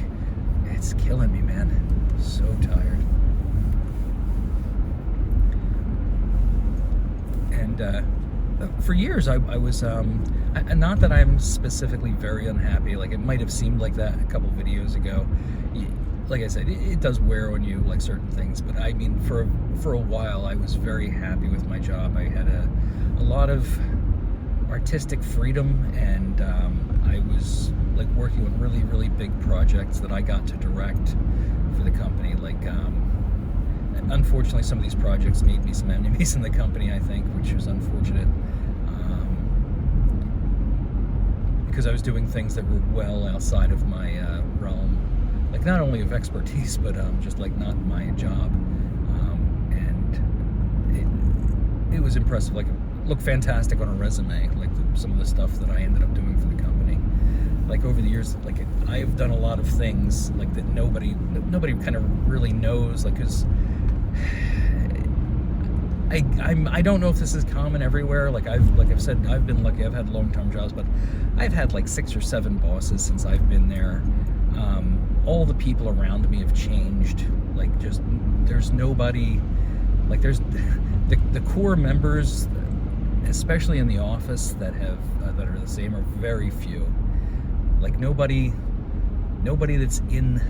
It's killing me, man. So tired. And for years I was not that I'm specifically very unhappy. Like, it might have seemed like that a couple videos ago. Like I said, it does wear on you, like certain things, but I mean, for a while I was very happy with my job. I had a lot of artistic freedom, and I was like working on really, really big projects that I got to direct for the company. Like, unfortunately, some of these projects made me some enemies in the company, I think, which was unfortunate, because I was doing things that were well outside of my realm, like not only of expertise, but just like not my job. And it was impressive. Like, it looked fantastic on a resume, like some of the stuff that I ended up doing for the company. Like, over the years, like, I've done a lot of things like that nobody kind of really knows, like, because I don't know if this is common everywhere. Like I've said, I've been lucky. I've had long-term jobs, but I've had like 6 or 7 bosses since I've been there. All the people around me have changed. Like, just there's nobody. Like, there's the core members, especially in the office, that are the same, are very few. Like, nobody that's in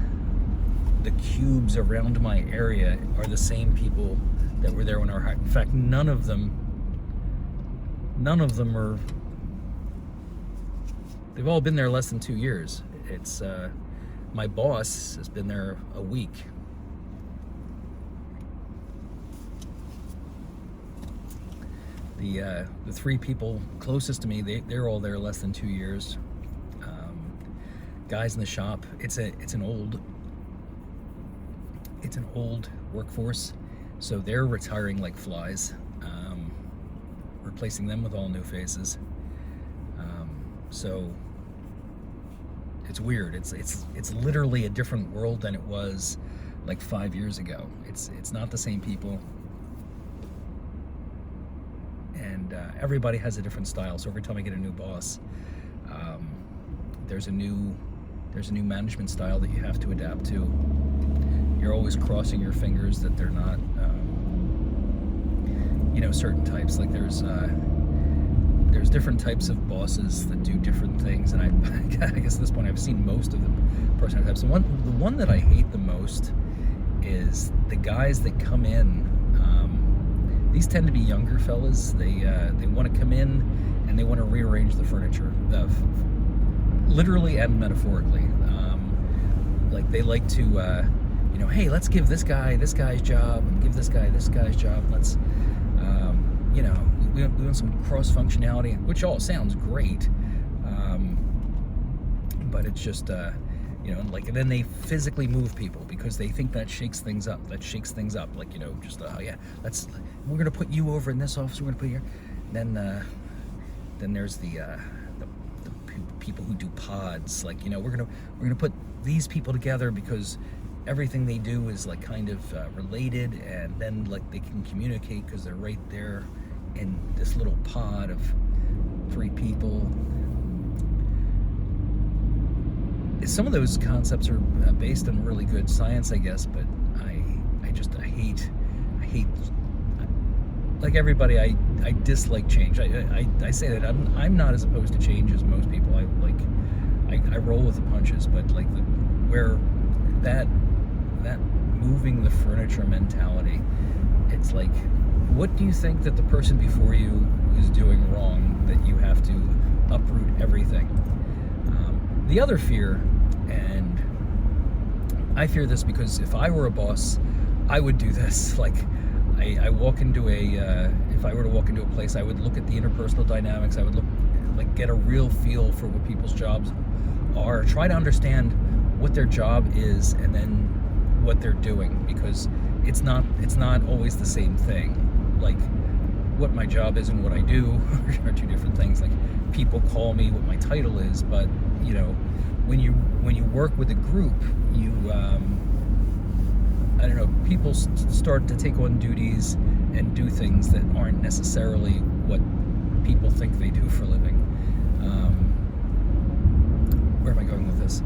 the cubes around my area are the same people that were there when I was hired. In fact, none of them are. They've all been there less than 2 years. It's my boss has been there a week. The 3 people closest to me, they're all there less than 2 years. Guys in the shop, it's an old workforce, so they're retiring like flies, replacing them with all new faces. So it's weird. It's literally a different world than it was like 5 years ago. It's not the same people, and everybody has a different style. So every time I get a new boss, there's a new management style that you have to adapt to. You're always crossing your fingers that they're not, certain types. Like, there's different types of bosses that do different things, and I guess at this point I've seen most of the personality types. The one that I hate the most is the guys that come in. These tend to be younger fellas. They want to come in and they want to rearrange the furniture, literally and metaphorically. Like, they like to, hey, let's give this guy this guy's job, and give this guy this guy's job. Let's, we want some cross functionality, which all sounds great, but it's just, like, and then they physically move people because they think that shakes things up. Like, we're gonna put you over in this office. We're gonna put you here. Then there's the people who do pods. Like, we're gonna put these people together because everything they do is like kind of related, and then like they can communicate because they're right there in this little pod of 3 people. Some of those concepts are based on really good science, I guess, but I hate like everybody. I dislike change. I say that I'm not as opposed to change as most people. I roll with the punches, but like where that moving the furniture mentality, it's like, what do you think that the person before you is doing wrong that you have to uproot everything? The other fear, and I fear this because if I were a boss, I would do this. Like, I walk into if I were to walk into a place, I would look at the interpersonal dynamics. I would get a real feel for what people's jobs are, try to understand what their job is, and then what they're doing, because it's not always the same thing. Like, what my job is and what I do are 2 different things. Like, people call me what my title is, but when you work with a group, you I don't know, people start to take on duties and do things that aren't necessarily what people think they do for a living. Where am I going with this?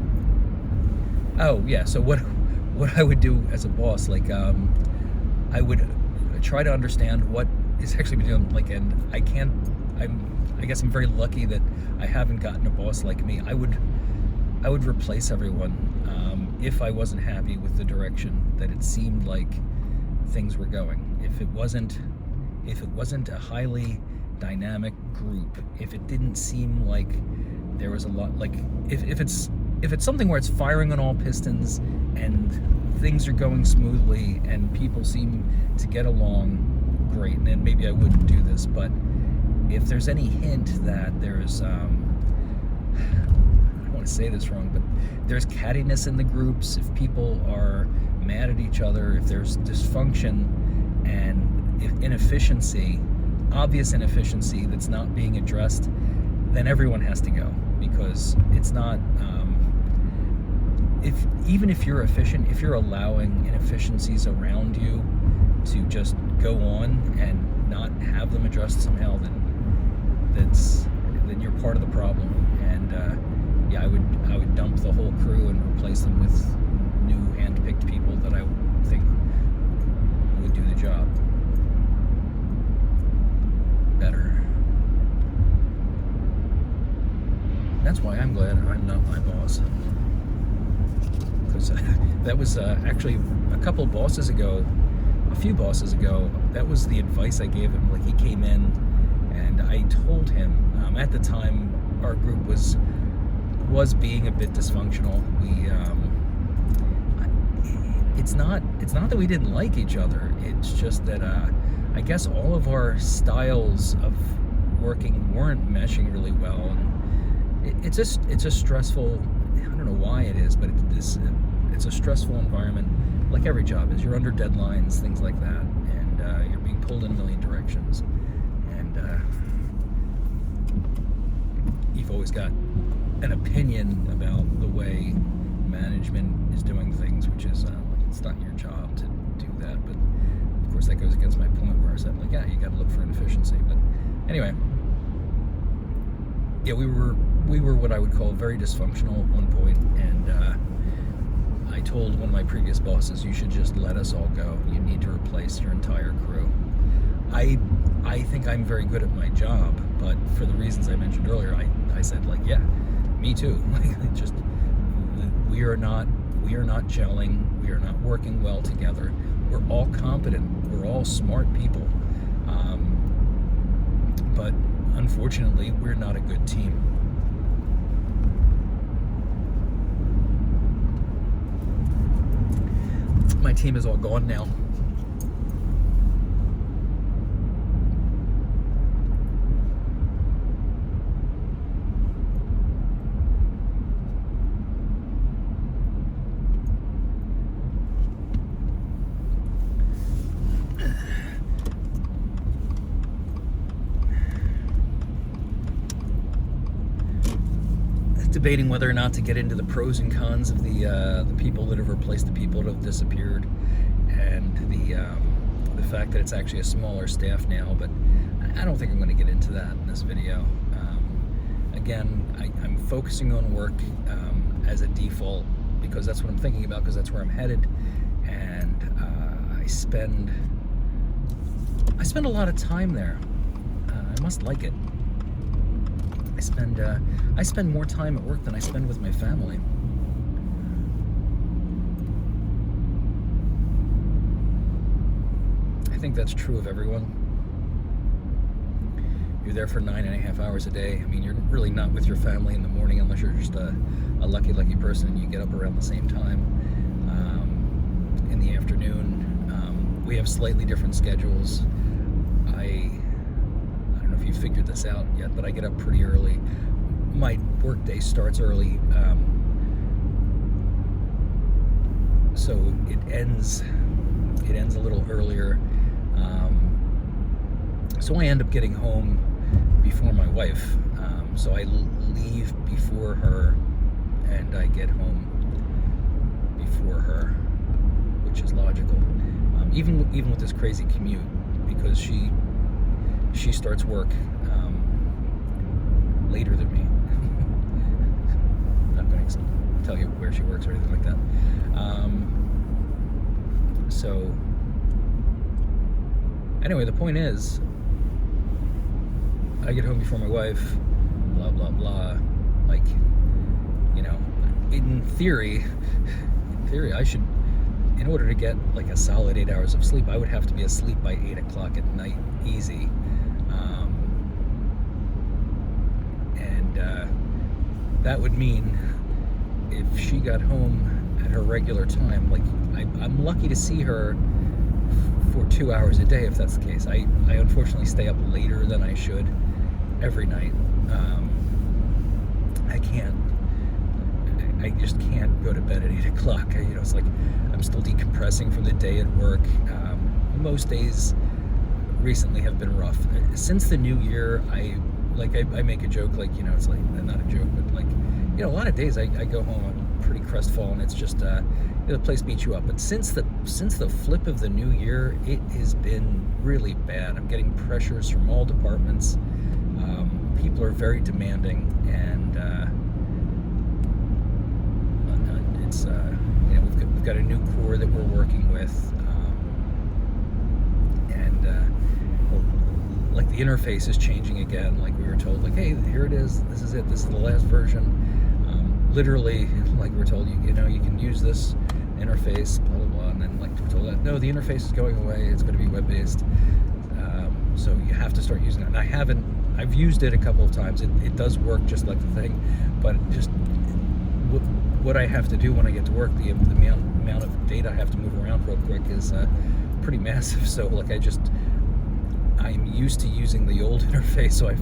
Oh yeah, so what I would do as a boss, like I would try to understand what is actually being done, like, and I guess I'm very lucky that I haven't gotten a boss like me. I would replace everyone if I wasn't happy with the direction that it seemed like things were going. If it wasn't a highly dynamic group, if it didn't seem like there was a lot, like if it's something where it's firing on all pistons and things are going smoothly and people seem to get along great, and then maybe I wouldn't do this. But if there's any hint that there's I don't want to say this wrong, but there's cattiness in the groups, if people are mad at each other, if there's dysfunction and inefficiency, obvious inefficiency that's not being addressed, then everyone has to go, because it's not even if you're efficient, if you're allowing inefficiencies around you to just go on and not have them addressed somehow, then you're part of the problem. And yeah, I would dump the whole crew and replace them with new hand-picked people that I think would do the job better. That's why I'm glad I'm not my boss. Because that was actually a few bosses ago, that was the advice I gave him. Like, he came in and I told him, at the time our group was being a bit dysfunctional. It's not that we didn't like each other, it's just that I guess all of our styles of working weren't meshing really well, and it's a stressful, I don't know why it is, but it's a stressful environment, like every job is. You're under deadlines, things like that, and you're being pulled in a million directions, and you've always got an opinion about the way management is doing things, which is it's not your job to do that. But of course that goes against my point where I said, like, yeah, you got to look for inefficiency. But anyway, yeah, we were what I would call very dysfunctional at one point, and I told one of my previous bosses, you should just let us all go. You need to replace your entire crew. I think I'm very good at my job, but for the reasons I mentioned earlier, I said, like, yeah, me too. Like, just we are not gelling. We are not working well together. We're all competent. We're all smart people, but unfortunately, we're not a good team. My team is all gone now. Debating whether or not to get into the pros and cons of the people that have replaced the people that have disappeared, and the fact that it's actually a smaller staff now. But I don't think I'm going to get into that in this video. Again, I'm focusing on work as a default, because that's what I'm thinking about, because that's where I'm headed, and I spend a lot of time there. I must like it. I spend more time at work than I spend with my family. I think that's true of everyone. You're there for 9.5 hours a day. I mean, you're really not with your family in the morning unless you're just a lucky person and you get up around the same time. In the afternoon, we have slightly different schedules. I don't know if you figured this out yet, but I get up pretty early. My work day starts early, so it ends a little earlier. So I end up getting home before my wife. So I leave before her, and I get home before her, which which is logical. Even with this crazy commute, because she starts work later than me. Not going to tell you where she works or anything like that. So anyway, the point is, I get home before my wife, blah blah blah. Like, you know, in theory I should, in order to get like a solid 8 hours of sleep, I would have to be asleep by 8 o'clock at night, easy. That would mean if she got home at her regular time, like I'm lucky to see her for 2 hours a day if that's the case. I unfortunately stay up later than I should every night. I just can't go to bed at 8 o'clock. You know, it's like I'm still decompressing from the day at work. Most days recently have been rough. Since the new year, I make a joke, like, you know, it's like, not a joke, but like, you know, a lot of days I go home, I'm pretty crestfallen. It's just the place beats you up. But since the flip of the new year, it has been really bad. I'm getting pressures from all departments. People are very demanding, and it's you know, we've got a new core that we're working with, like the interface is changing again. Like we were told, like, hey, here it is. This is it. This is the last version. Literally, like we're told, you know, you can use this interface, blah blah blah, and then like we're told that no, the interface is going away. It's going to be web-based. So you have to start using it. And I've used it a couple of times. It does work just like the thing, but just what I have to do when I get to work, the amount of data I have to move around real quick is pretty massive. So like I'm used to using the old interface, so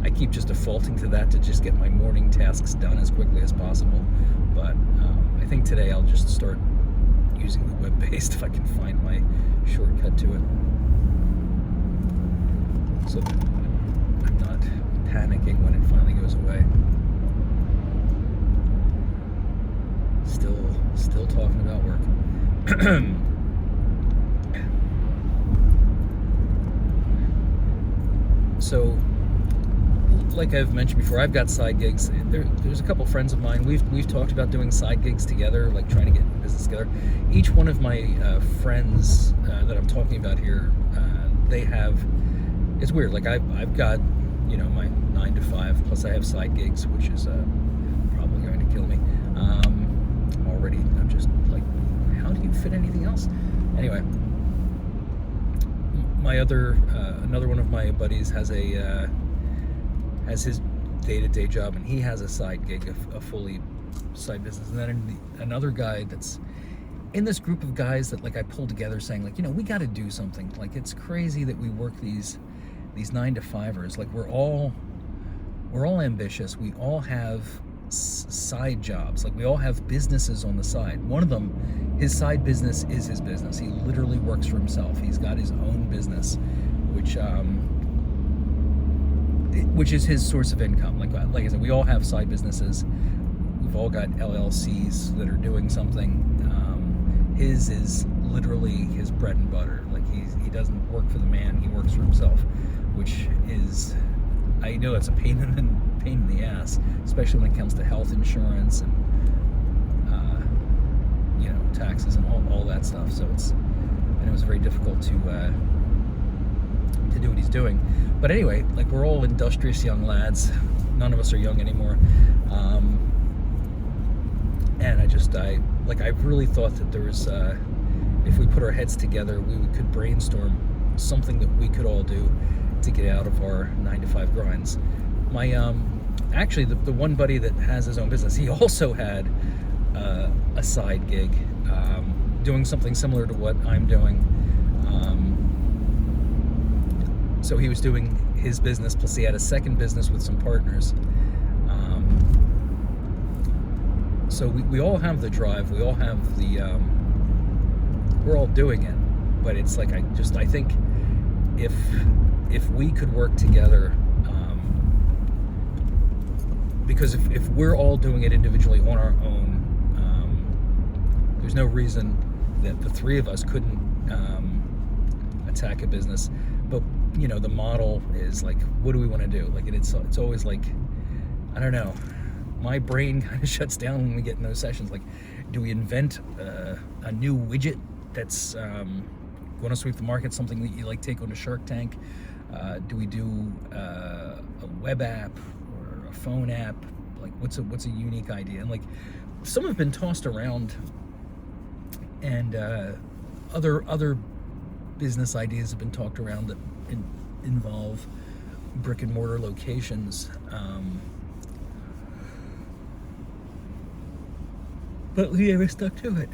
I keep just defaulting to that to just get my morning tasks done as quickly as possible. But I think today I'll just start using the web-based if I can find my shortcut to it, so that I'm not panicking when it finally goes away. Still talking about work. So, like I've mentioned before, I've got side gigs. There's a couple friends of mine. We've talked about doing side gigs together, like trying to get in business together. Each one of my friends that I'm talking about here, they have. It's weird. Like I've got, you know, my 9 to 5, plus I have side gigs, which is probably going to kill me. I'm just like, how do you fit anything else? Anyway, my another one of my buddies has his day-to-day job, and he has a side gig, a fully side business. And then another guy that's in this group of guys that like I pulled together, saying like, you know, we got to do something. Like, it's crazy that we work these 9 to 5ers. Like, we're all ambitious. We all have side jobs. Like, we all have businesses on the side. One of them, his side business is his business. He literally works for himself. He's got his own business, which is his source of income. Like I said, we all have side businesses. We've all got LLCs that are doing something. His is literally his bread and butter. Like, he doesn't work for the man. He works for himself, which is, I know it's a pain in the ass, especially when it comes to health insurance and you know, taxes and all that stuff. So it was very difficult to do what he's doing. But anyway, like, we're all industrious young lads. None of us are young anymore. And I really thought that there was, if we put our heads together, we could brainstorm something that we could all do to get out of our 9 to 5 grinds. My actually the one buddy that has his own business, he also had a side gig, doing something similar to what I'm doing. So he was doing his business, plus he had a second business with some partners. So we all have the drive, we all have the, we're all doing it, but it's like, I think if we could work together, because if we're all doing it individually on our own, there's no reason that the three of us couldn't attack a business. But you know, the model is like, what do we want to do? Like, it's always like, I don't know. My brain kind of shuts down when we get in those sessions. Like, do we invent a new widget that's going to sweep the market? Something that you like take on to Shark Tank? Do we do a web app or a phone app? Like, what's a unique idea? And like, some have been tossed around, and other business ideas have been talked around that involve brick and mortar locations. But we never stuck to it.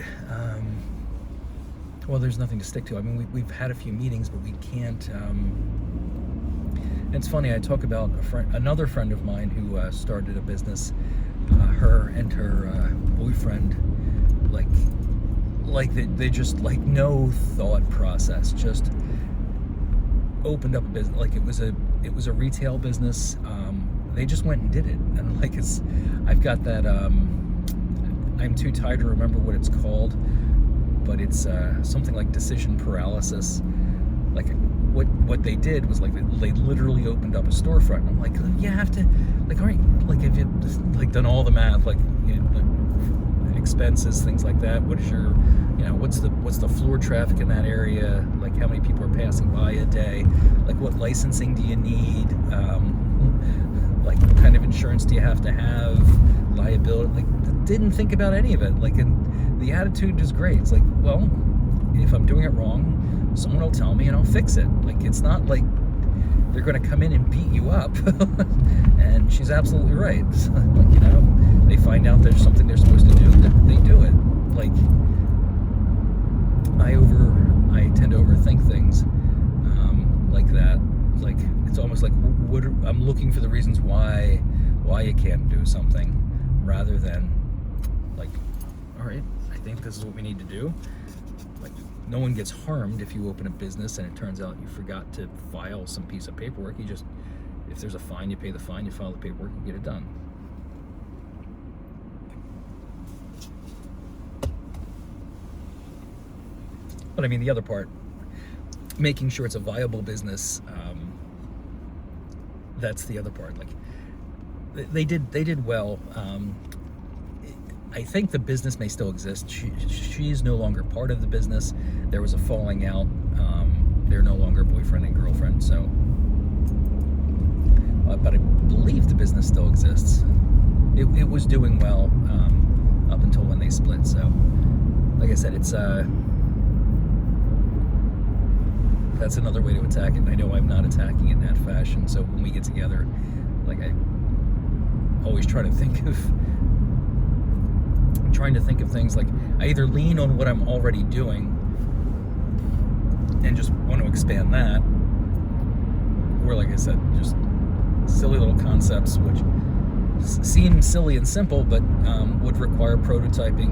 Well, there's nothing to stick to. I mean, we've had a few meetings, but we can't. And it's funny. I talk about another friend of mine who started a business. Her and her boyfriend, like they just, like, no thought process, just opened up a business. Like, it was a retail business. They just went and did it, and like, I've got that. I'm too tired to remember what it's called, but it's something like decision paralysis. Like, what they did was, like, they literally opened up a storefront. And I'm like, you have to, like, aren't, like, if you like done all the math, like, you know, the expenses, things like that. What is your, you know, what's the floor traffic in that area? Like, how many people are passing by a day? Like, what licensing do you need? Like, what kind of insurance do you have to have? Liability? Like, didn't think about any of it. Like, and the attitude is great. It's like, well, if I'm doing it wrong, someone will tell me and I'll fix it. Like, it's not like they're going to come in and beat you up. And she's absolutely right. Like, you know, they find out there's something they're supposed to do, they do it. Like, I tend to overthink things like that. Like, it's almost like I'm looking for the reasons why you can't do something, rather than, like, all right, I think this is what we need to do. Like, no one gets harmed if you open a business and it turns out you forgot to file some piece of paperwork. You just, if there's a fine, you pay the fine, you file the paperwork, you get it done. But I mean, the other part, making sure it's a viable business, that's the other part. Like, they did well. I think the business may still exist. She's no longer part of the business. There was a falling out. They're no longer boyfriend and girlfriend. So, but I believe the business still exists. It was doing well up until when they split. So, like I said, it's that's another way to attack it. And I know I'm not attacking it in that fashion. So when we get together, like, I always try to think of things like, I either lean on what I'm already doing and just want to expand that, or, like I said, just silly little concepts which seem silly and simple, but would require prototyping,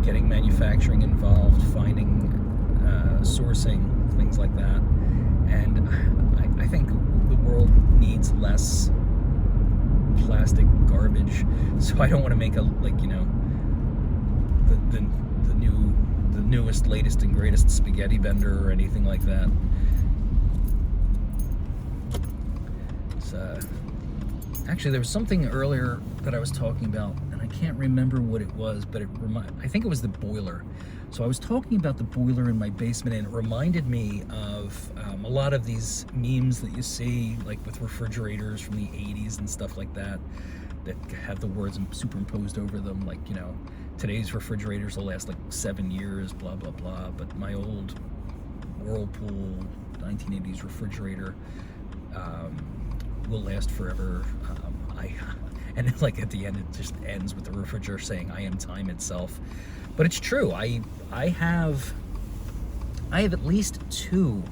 getting manufacturing involved, finding sourcing, things like that. And I think the world needs less plastic garbage, so I don't want to make a, like, you know, the newest, latest and greatest spaghetti bender or anything like that. It's actually, there was something earlier that I was talking about, and I can't remember what it was, but I think it was the boiler. So I was talking about the boiler in my basement, and it reminded me of a lot of these memes that you see, like with refrigerators from the 80s and stuff like that, that have the words superimposed over them. Like, you know, today's refrigerators will last like 7 years, blah, blah, blah. But my old Whirlpool 1980s refrigerator will last forever. And like at the end, it just ends with the refrigerator saying, "I am time itself." But it's true. I have at least 2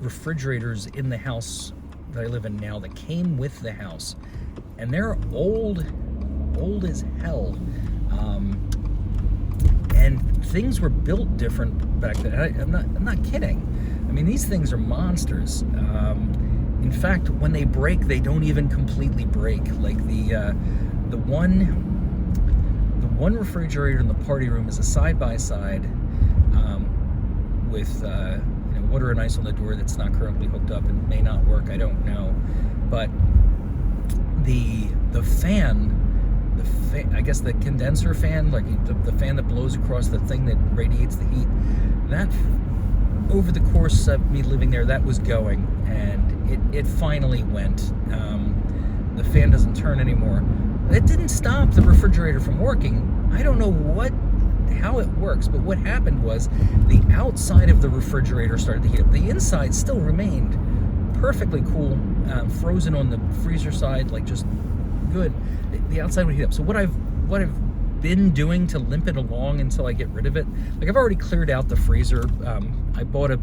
refrigerators in the house that I live in now that came with the house, and they're old as hell. And things were built different back then. I'm not kidding. I mean, these things are monsters. In fact, when they break, they don't even completely break. Like the one one refrigerator in the party room is a side-by-side with water and ice on the door that's not currently hooked up and may not work. I don't know, but the fan, I guess the condenser fan, like the fan that blows across the thing that radiates the heat, that over the course of me living there, that was going, and it finally went. The fan doesn't turn anymore. It didn't stop the refrigerator from working. I don't know how it works, but what happened was the outside of the refrigerator started to heat up. The inside still remained perfectly cool, frozen on the freezer side, like just good. The outside would heat up. So what I've been doing to limp it along until I get rid of it, like I've already cleared out the freezer. I bought a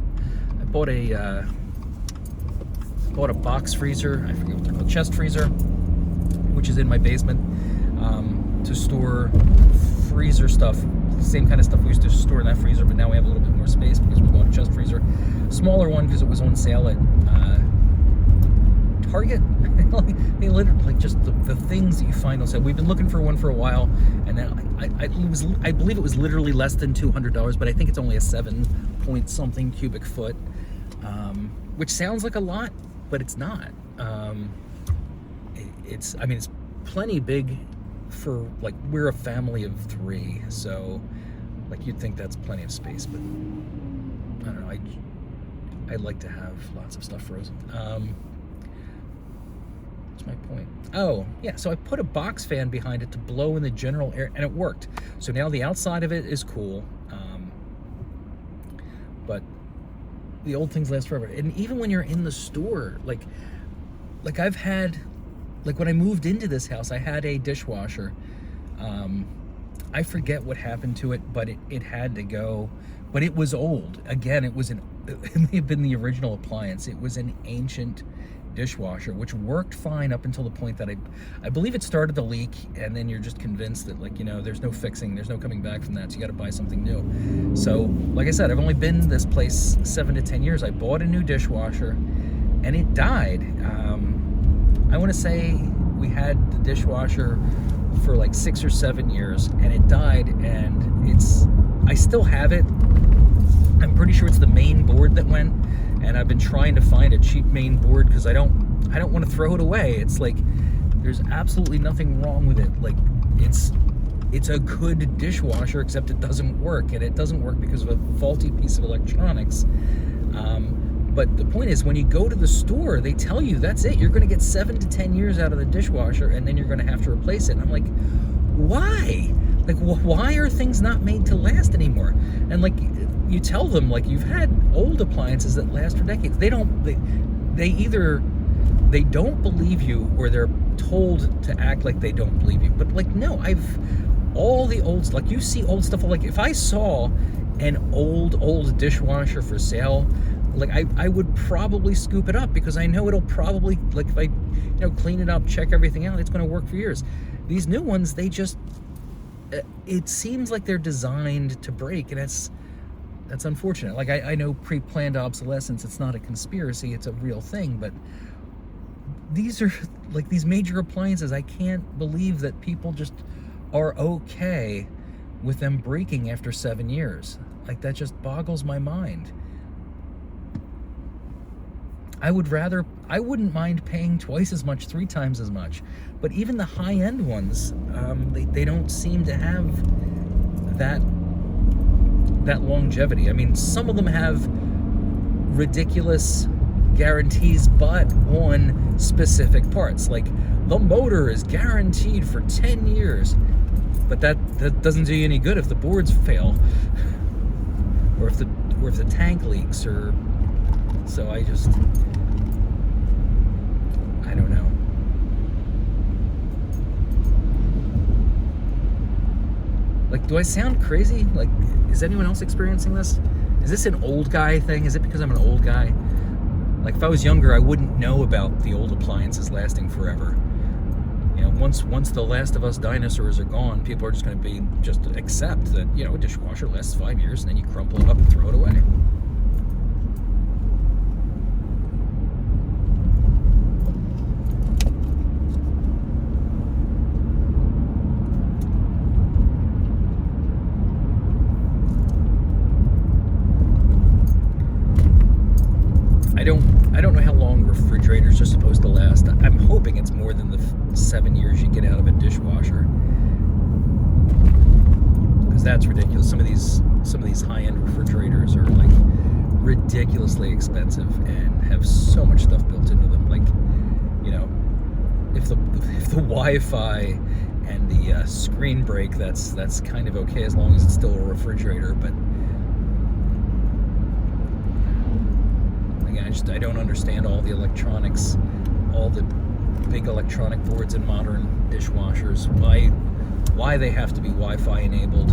box freezer. I forget what they're called, chest freezer, which is in my basement, to store freezer stuff. Same kind of stuff we used to store in that freezer, but now we have a little bit more space because we bought a chest freezer. Smaller one because it was on sale at Target. They literally, like, just the things that you find on sale. We've been looking for one for a while, and then I believe it was literally less than $200, but I think it's only a 7-point-something cubic foot, which sounds like a lot, but it's not. It's plenty big for, like, we're a family of 3, so like you'd think that's plenty of space, but I don't know. I like to have lots of stuff frozen. What's my point? Oh yeah, so I put a box fan behind it to blow in the general air, and it worked. So now the outside of it is cool, but the old things last forever. And even when you're in the store, like I've had, like when I moved into this house, I had a dishwasher. I forget what happened to it, but it had to go. But it was old. Again, it may have been the original appliance. It was an ancient dishwasher, which worked fine up until the point that I believe it started to leak, and then you're just convinced that, like, there's no fixing, there's no coming back from that, so you got to buy something new. So, like I said, I've only been in this place 7 to 10 years. I bought a new dishwasher, and it died. I want to say we had the dishwasher for like 6 or 7 years, and it died, and I still have it. I'm pretty sure it's the main board that went, and I've been trying to find a cheap main board because I don't want to throw it away. It's like there's absolutely nothing wrong with it. Like it's a good dishwasher, except it doesn't work, and it doesn't work because of a faulty piece of electronics. But the point is, when you go to the store, they tell you that's it. You're going to get 7 to 10 years out of the dishwasher, and then you're going to have to replace it. And I'm like, why? Like, why are things not made to last anymore? And like, you tell them, like, you've had old appliances that last for decades. They either don't believe you, or they're told to act like they don't believe you. But like, no, all the old, like, you see old stuff. Like, if I saw an old dishwasher for sale, like, I would probably scoop it up, because I know it'll probably, like, if I clean it up, check everything out, it's going to work for years. These new ones, they just, it seems like they're designed to break, and that's unfortunate. Like, I know pre-planned obsolescence, it's not a conspiracy, it's a real thing, but these are, like, these major appliances, I can't believe that people just are okay with them breaking after 7 years. Like, that just boggles my mind. I wouldn't mind paying twice as much, 3 times as much, but even the high-end ones, they don't seem to have that longevity. I mean, some of them have ridiculous guarantees, but on specific parts. Like, the motor is guaranteed for 10 years, but that doesn't do you any good if the boards fail, or if the tank leaks, or so I don't know. Like, do I sound crazy? Like, is anyone else experiencing this? Is this an old guy thing? Is it because I'm an old guy? Like, if I was younger, I wouldn't know about the old appliances lasting forever. Once the Last of Us dinosaurs are gone, people are just going to just accept that, a dishwasher lasts 5 years, and then you crumple it up and throw it away. refrigerators are supposed to last. I'm hoping it's more than the 7 years you get out of a dishwasher, because that's ridiculous. Some of these high-end refrigeraters are like ridiculously expensive and have so much stuff built into them. Like, you know, if the Wi-Fi and the screen break, that's kind of okay as long as it's still a refrigerator. But again, I don't understand all the electronics, all the big electronic boards in modern dishwashers. Why they have to be Wi-Fi enabled.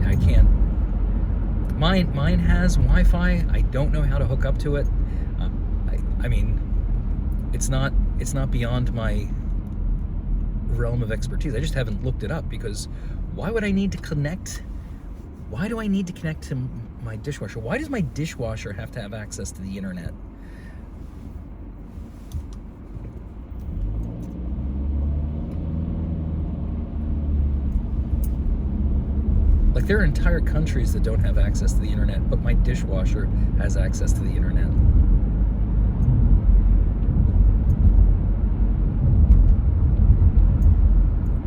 I can't. Mine has Wi-Fi. I don't know how to hook up to it. I mean, it's not beyond my realm of expertise. I just haven't looked it up, because why would I need to connect? Why do I need to connect to my dishwasher? Why does my dishwasher have to have access to the internet? Like, there are entire countries that don't have access to the internet, but my dishwasher has access to the internet.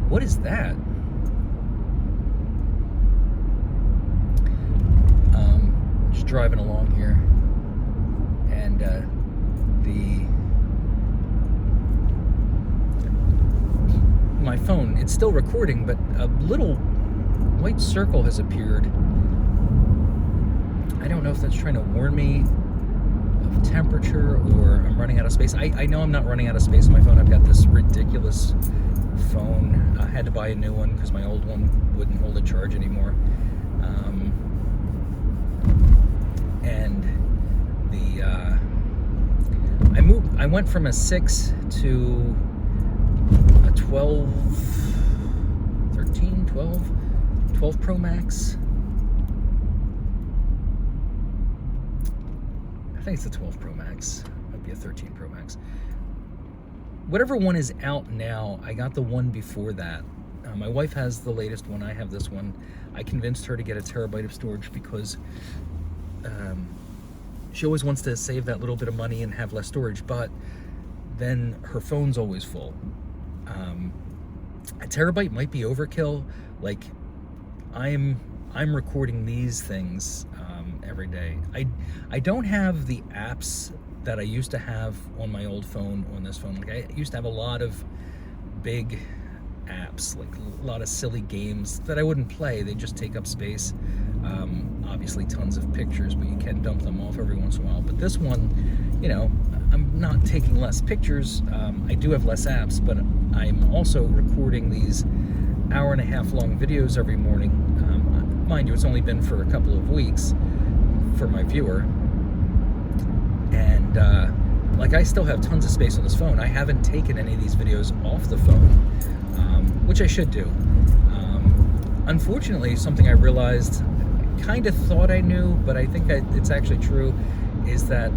What is that? Just driving along here, and my phone, it's still recording, but a little white circle has appeared. I don't know if that's trying to warn me of temperature or I'm running out of space. I know I'm not running out of space on my phone. I've got this ridiculous phone. I had to buy a new one because my old one wouldn't hold a charge anymore. And I went from a 6 to a 12 Pro Max. I think it's the 12 Pro Max. Might be a 13 Pro Max. Whatever one is out now, I got the one before that. My wife has the latest one. I have this one. I convinced her to get a terabyte of storage because she always wants to save that little bit of money and have less storage, but then her phone's always full. A terabyte might be overkill. Like, I'm recording these things every day. I don't have the apps that I used to have on my old phone on this phone. Like, I used to have a lot of big apps, like a lot of silly games that I wouldn't play. They just take up space. Obviously tons of pictures, but you can dump them off every once in a while. But this one, you know, I'm not taking less pictures. I do have less apps, but I'm also recording these hour-and-a-half long videos every morning. Mind you, it's only been for a couple of weeks for my viewer. And like, I still have tons of space on this phone. I haven't taken any of these videos off the phone, which I should do. Unfortunately, something I realized, kind of thought I knew, but I think it's actually true, is that,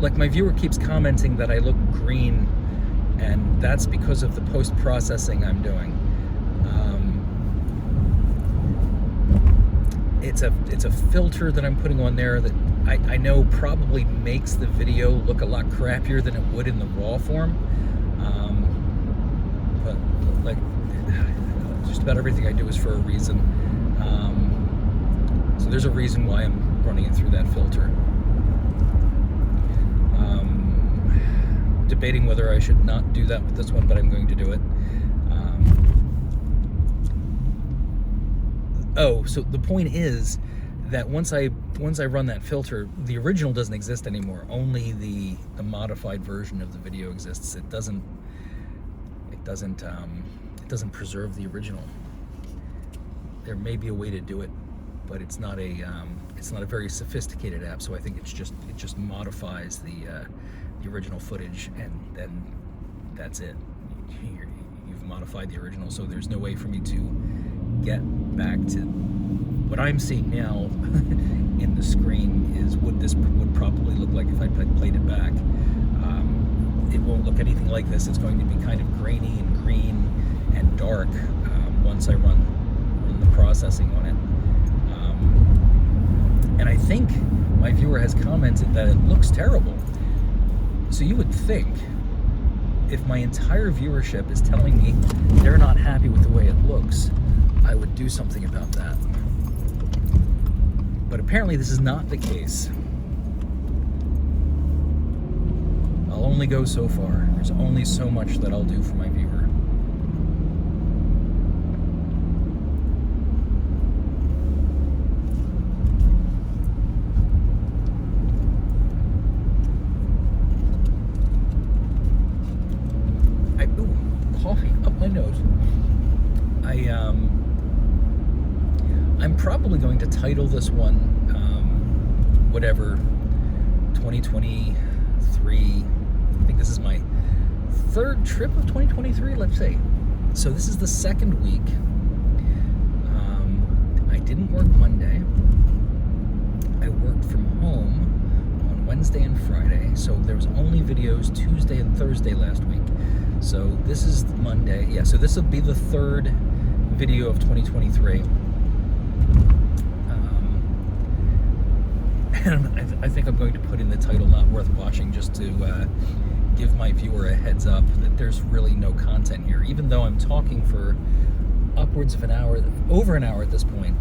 like, my viewer keeps commenting that I look green, and that's because of the post-processing I'm doing. It's a filter that I'm putting on there that I know probably makes the video look a lot crappier than it would in the raw form. But like, just about everything I do is for a reason. So there's a reason why I'm running it through that filter. Debating whether I should not do that with this one, but I'm going to do it. So the point is that once I run that filter, the original doesn't exist anymore. Only the modified version of the video exists. It doesn't preserve the original. There may be a way to do it, but it's not a very sophisticated app. So I think it just modifies the original footage, and then that's it. You've modified the original, so there's no way for me to get back to what I'm seeing now in the screen is what this would probably look like if I played it back. It won't look anything like this. It's going to be kind of grainy and green and dark once I run the processing on it. think my viewer has commented that it looks terrible. So you would think if my entire viewership is telling me they're not happy with the way it looks, I would do something about that. But apparently this is not the case. I'll only go so far. There's only so much that I'll do for my viewer. Coffee up my nose. I'm probably going to title this one whatever 2023. I think this is my third trip of 2023, let's say. So this is the second week. I didn't work Monday. I worked from home on Wednesday and Friday, so there was only videos Tuesday and Thursday last week. So this is Monday. Yeah, so this will be the third video of 2023. And I think I'm going to put in the title "Not Worth Watching" just to give my viewer a heads up that there's really no content here. Even though I'm talking for upwards of an hour, over an hour at this point,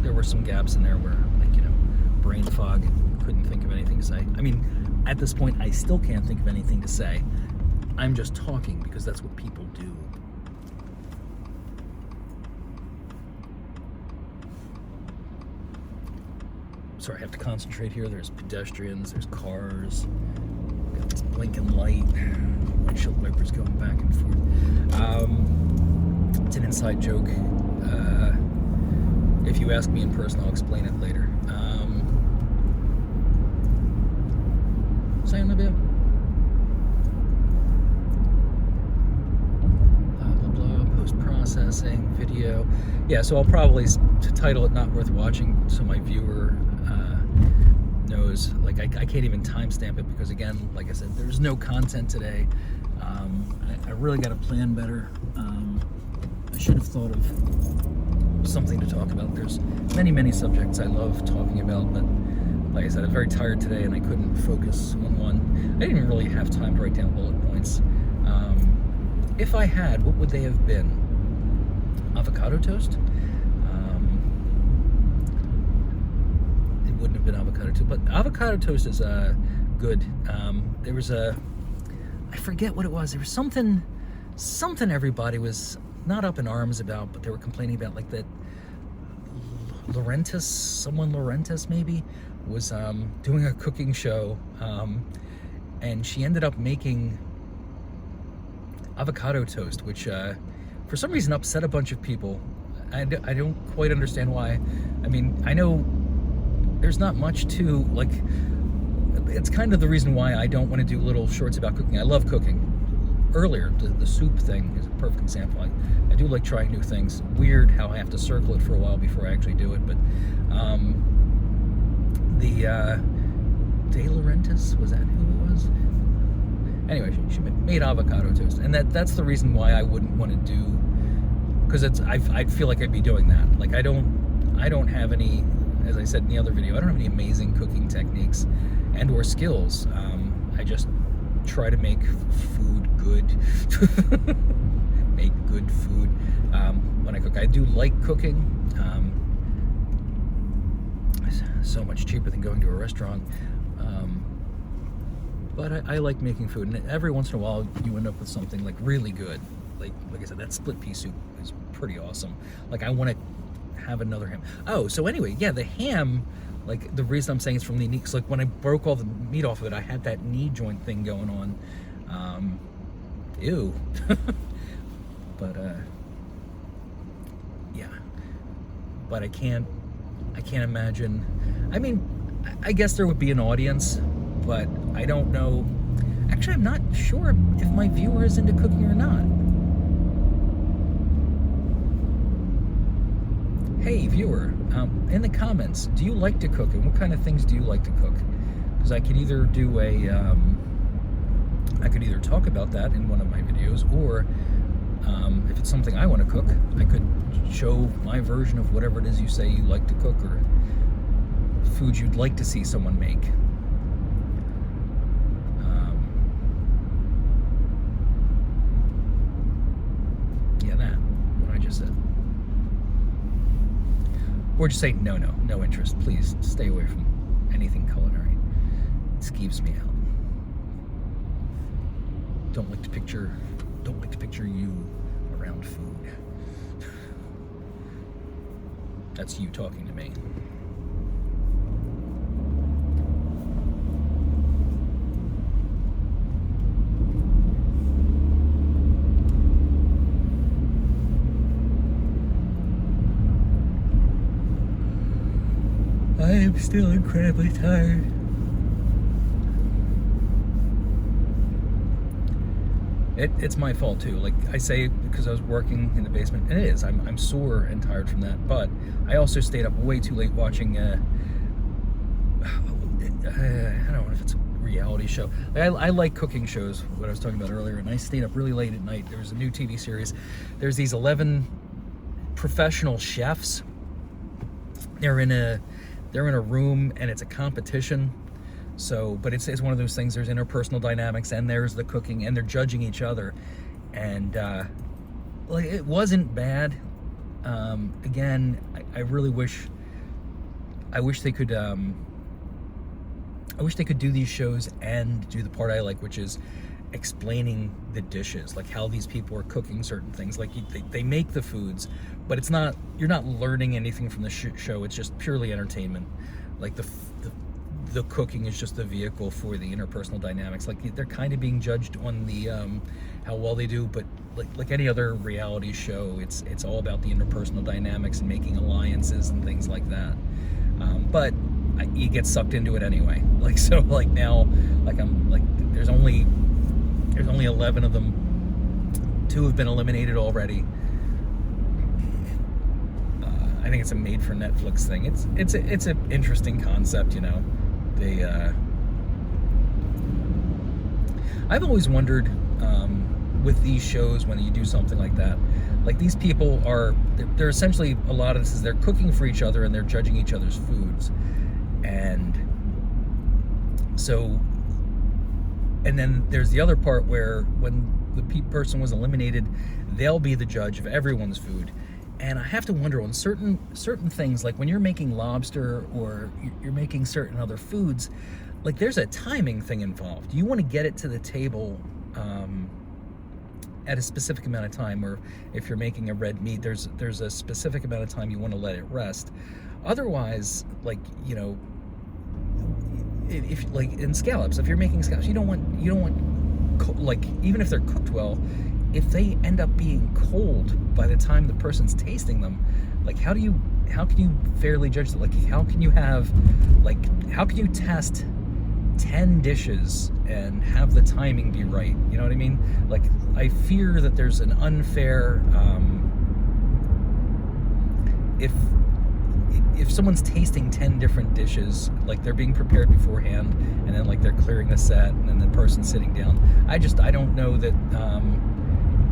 there were some gaps in there where, like, you know, brain fog, couldn't think of anything to say. I mean, at this point, I still can't think of anything to say. I'm just talking because that's what people do. Sorry, I have to concentrate here. There's pedestrians, there's cars, got this blinking light, windshield wipers going back and forth. It's an inside joke. If you ask me in person, I'll explain it later. Saying a bit. Processing video. Yeah, so I'll probably title it "Not Worth Watching" so my viewer knows. Like, I can't even timestamp it because, again, like I said, there's no content today. I really got to plan better. I should have thought of something to talk about. There's many subjects I love talking about, but like I said, I'm very tired today and I couldn't focus on one. I didn't even really have time to write down bullet points. If I had, what would they have been? Avocado toast? It wouldn't have been avocado toast, but avocado toast is good. There was I forget what it was. There was something everybody was not up in arms about, but they were complaining about, like, that Laurentis maybe was doing a cooking show, and she ended up making avocado toast, which for some reason upset a bunch of people. I don't quite understand why. I mean, I know there's not much to, like, it's kind of the reason why I don't want to do little shorts about cooking. I love cooking. Earlier, the soup thing is a perfect example. I do like trying new things. Weird how I have to circle it for a while before I actually do it, but the De Laurentiis, was that who it was? Anyway, she made avocado toast, and that's the reason why I wouldn't want to do, because I'd feel like I'd be doing that. Like, I don't have any, as I said in the other video, I don't have any amazing cooking techniques and or skills. I just try to make food good. Make good food when I cook. I do like cooking. It's so much cheaper than going to a restaurant. But I like making food, and every once in a while you end up with something, like, really good. Like I said, that split pea soup is pretty awesome. Like, I want to have another ham. Oh, so anyway, yeah, the ham, like, the reason I'm saying it's from the knee, because, like, when I broke all the meat off of it, I had that knee joint thing going on. Ew. But yeah. But I can't imagine. I mean, I guess there would be an audience, but I don't know. Actually, I'm not sure if my viewer is into cooking or not. Hey, viewer, in the comments, do you like to cook, and what kind of things do you like to cook? Because I could either do I could either talk about that in one of my videos, or if it's something I want to cook, I could show my version of whatever it is you say you like to cook, or foods you'd like to see someone make. Yeah, that, what I just said. Or just say, no interest. Please stay away from anything culinary. It skeeves me out. Don't like to picture you around food. That's you talking to me. I am still incredibly tired. It's my fault too. Like I say, because I was working in the basement, and it is. I'm sore and tired from that. But I also stayed up way too late watching. I don't know if it's a reality show. I like cooking shows. What I was talking about earlier, and I stayed up really late at night. There was a new TV series. There's these 11 professional chefs. They're in a room, and it's a competition. So, but it's one of those things, there's interpersonal dynamics, and there's the cooking, and they're judging each other. And like, it wasn't bad. Again, I really wish they could do these shows and do the part I like, which is explaining the dishes, like how these people are cooking certain things. Like they make the foods, but it's not, you're not learning anything from the show. It's just purely entertainment. Like the cooking is just the vehicle for the interpersonal dynamics. Like they're kind of being judged on the how well they do, but like any other reality show, it's all about the interpersonal dynamics and making alliances and things like that. But you get sucked into it anyway. Like, so like now, like I'm like, there's only 11 of them. 2 have been eliminated already. I think it's a made for Netflix thing. It's an interesting concept, you know. I've always wondered with these shows, when you do something like that, like these people they're essentially, a lot of this is they're cooking for each other and they're judging each other's foods. And so, and then there's the other part where when the person was eliminated, they'll be the judge of everyone's food. And I have to wonder on certain things, like when you're making lobster or you're making certain other foods, like there's a timing thing involved. You want to get it to the table at a specific amount of time, or if you're making a red meat, there's a specific amount of time you want to let it rest. Otherwise, like, you know, if like in scallops, if you're making scallops, you don't want like, even if they're cooked well, if they end up being cold by the time the person's tasting them, like how can you fairly judge that? Like how can you test 10 dishes and have the timing be right? You know what I mean? Like, I fear that there's an unfair, if someone's tasting 10 different dishes, like they're being prepared beforehand, and then like they're clearing the set, and then the person's sitting down, I don't know that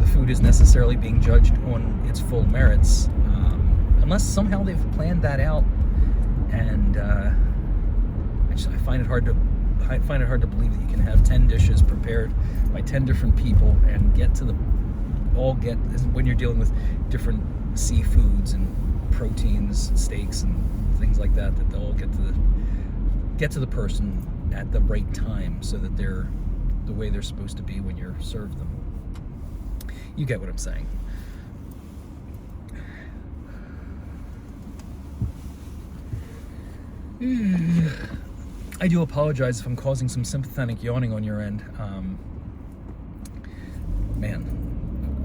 the food is necessarily being judged on its full merits, unless somehow they've planned that out. And I find it hard to believe that you can have 10 dishes prepared by 10 different people and when you're dealing with different seafoods and proteins, steaks and things like that, they'll all get to the person at the right time, so that they're the way they're supposed to be when you're served them. You get what I'm saying. I do apologize if I'm causing some sympathetic yawning on your end. Man.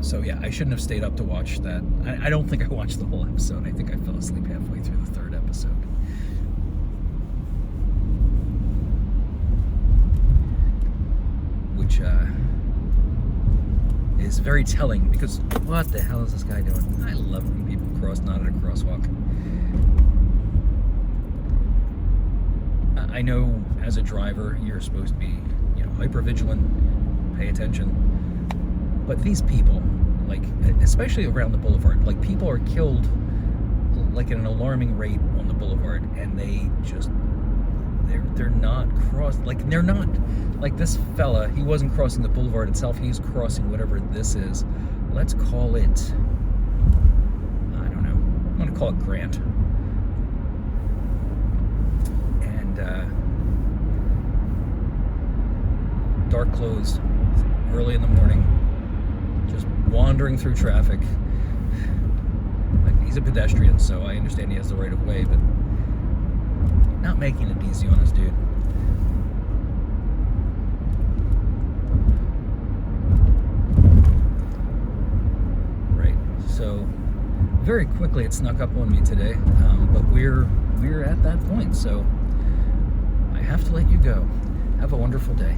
So yeah, I shouldn't have stayed up to watch that. I don't think I watched the whole episode. I think I fell asleep halfway through the 3rd episode. Which is very telling, because what the hell is this guy doing? I love when people not at a crosswalk. I know as a driver, you're supposed to be, you know, hyper vigilant, pay attention. But these people, like, especially around the boulevard, like, people are killed like at an alarming rate on the boulevard, and they just they're not they're not, like this fella, he wasn't crossing the boulevard itself, he's crossing whatever this is. Let's call it, I don't know, I'm gonna call it Grant. And dark clothes, early in the morning, just wandering through traffic. Like, he's a pedestrian, so I understand he has the right of way, but not making it easy on us, dude. Right, so very quickly it snuck up on me today, but we're at that point, so I have to let you go. Have a wonderful day.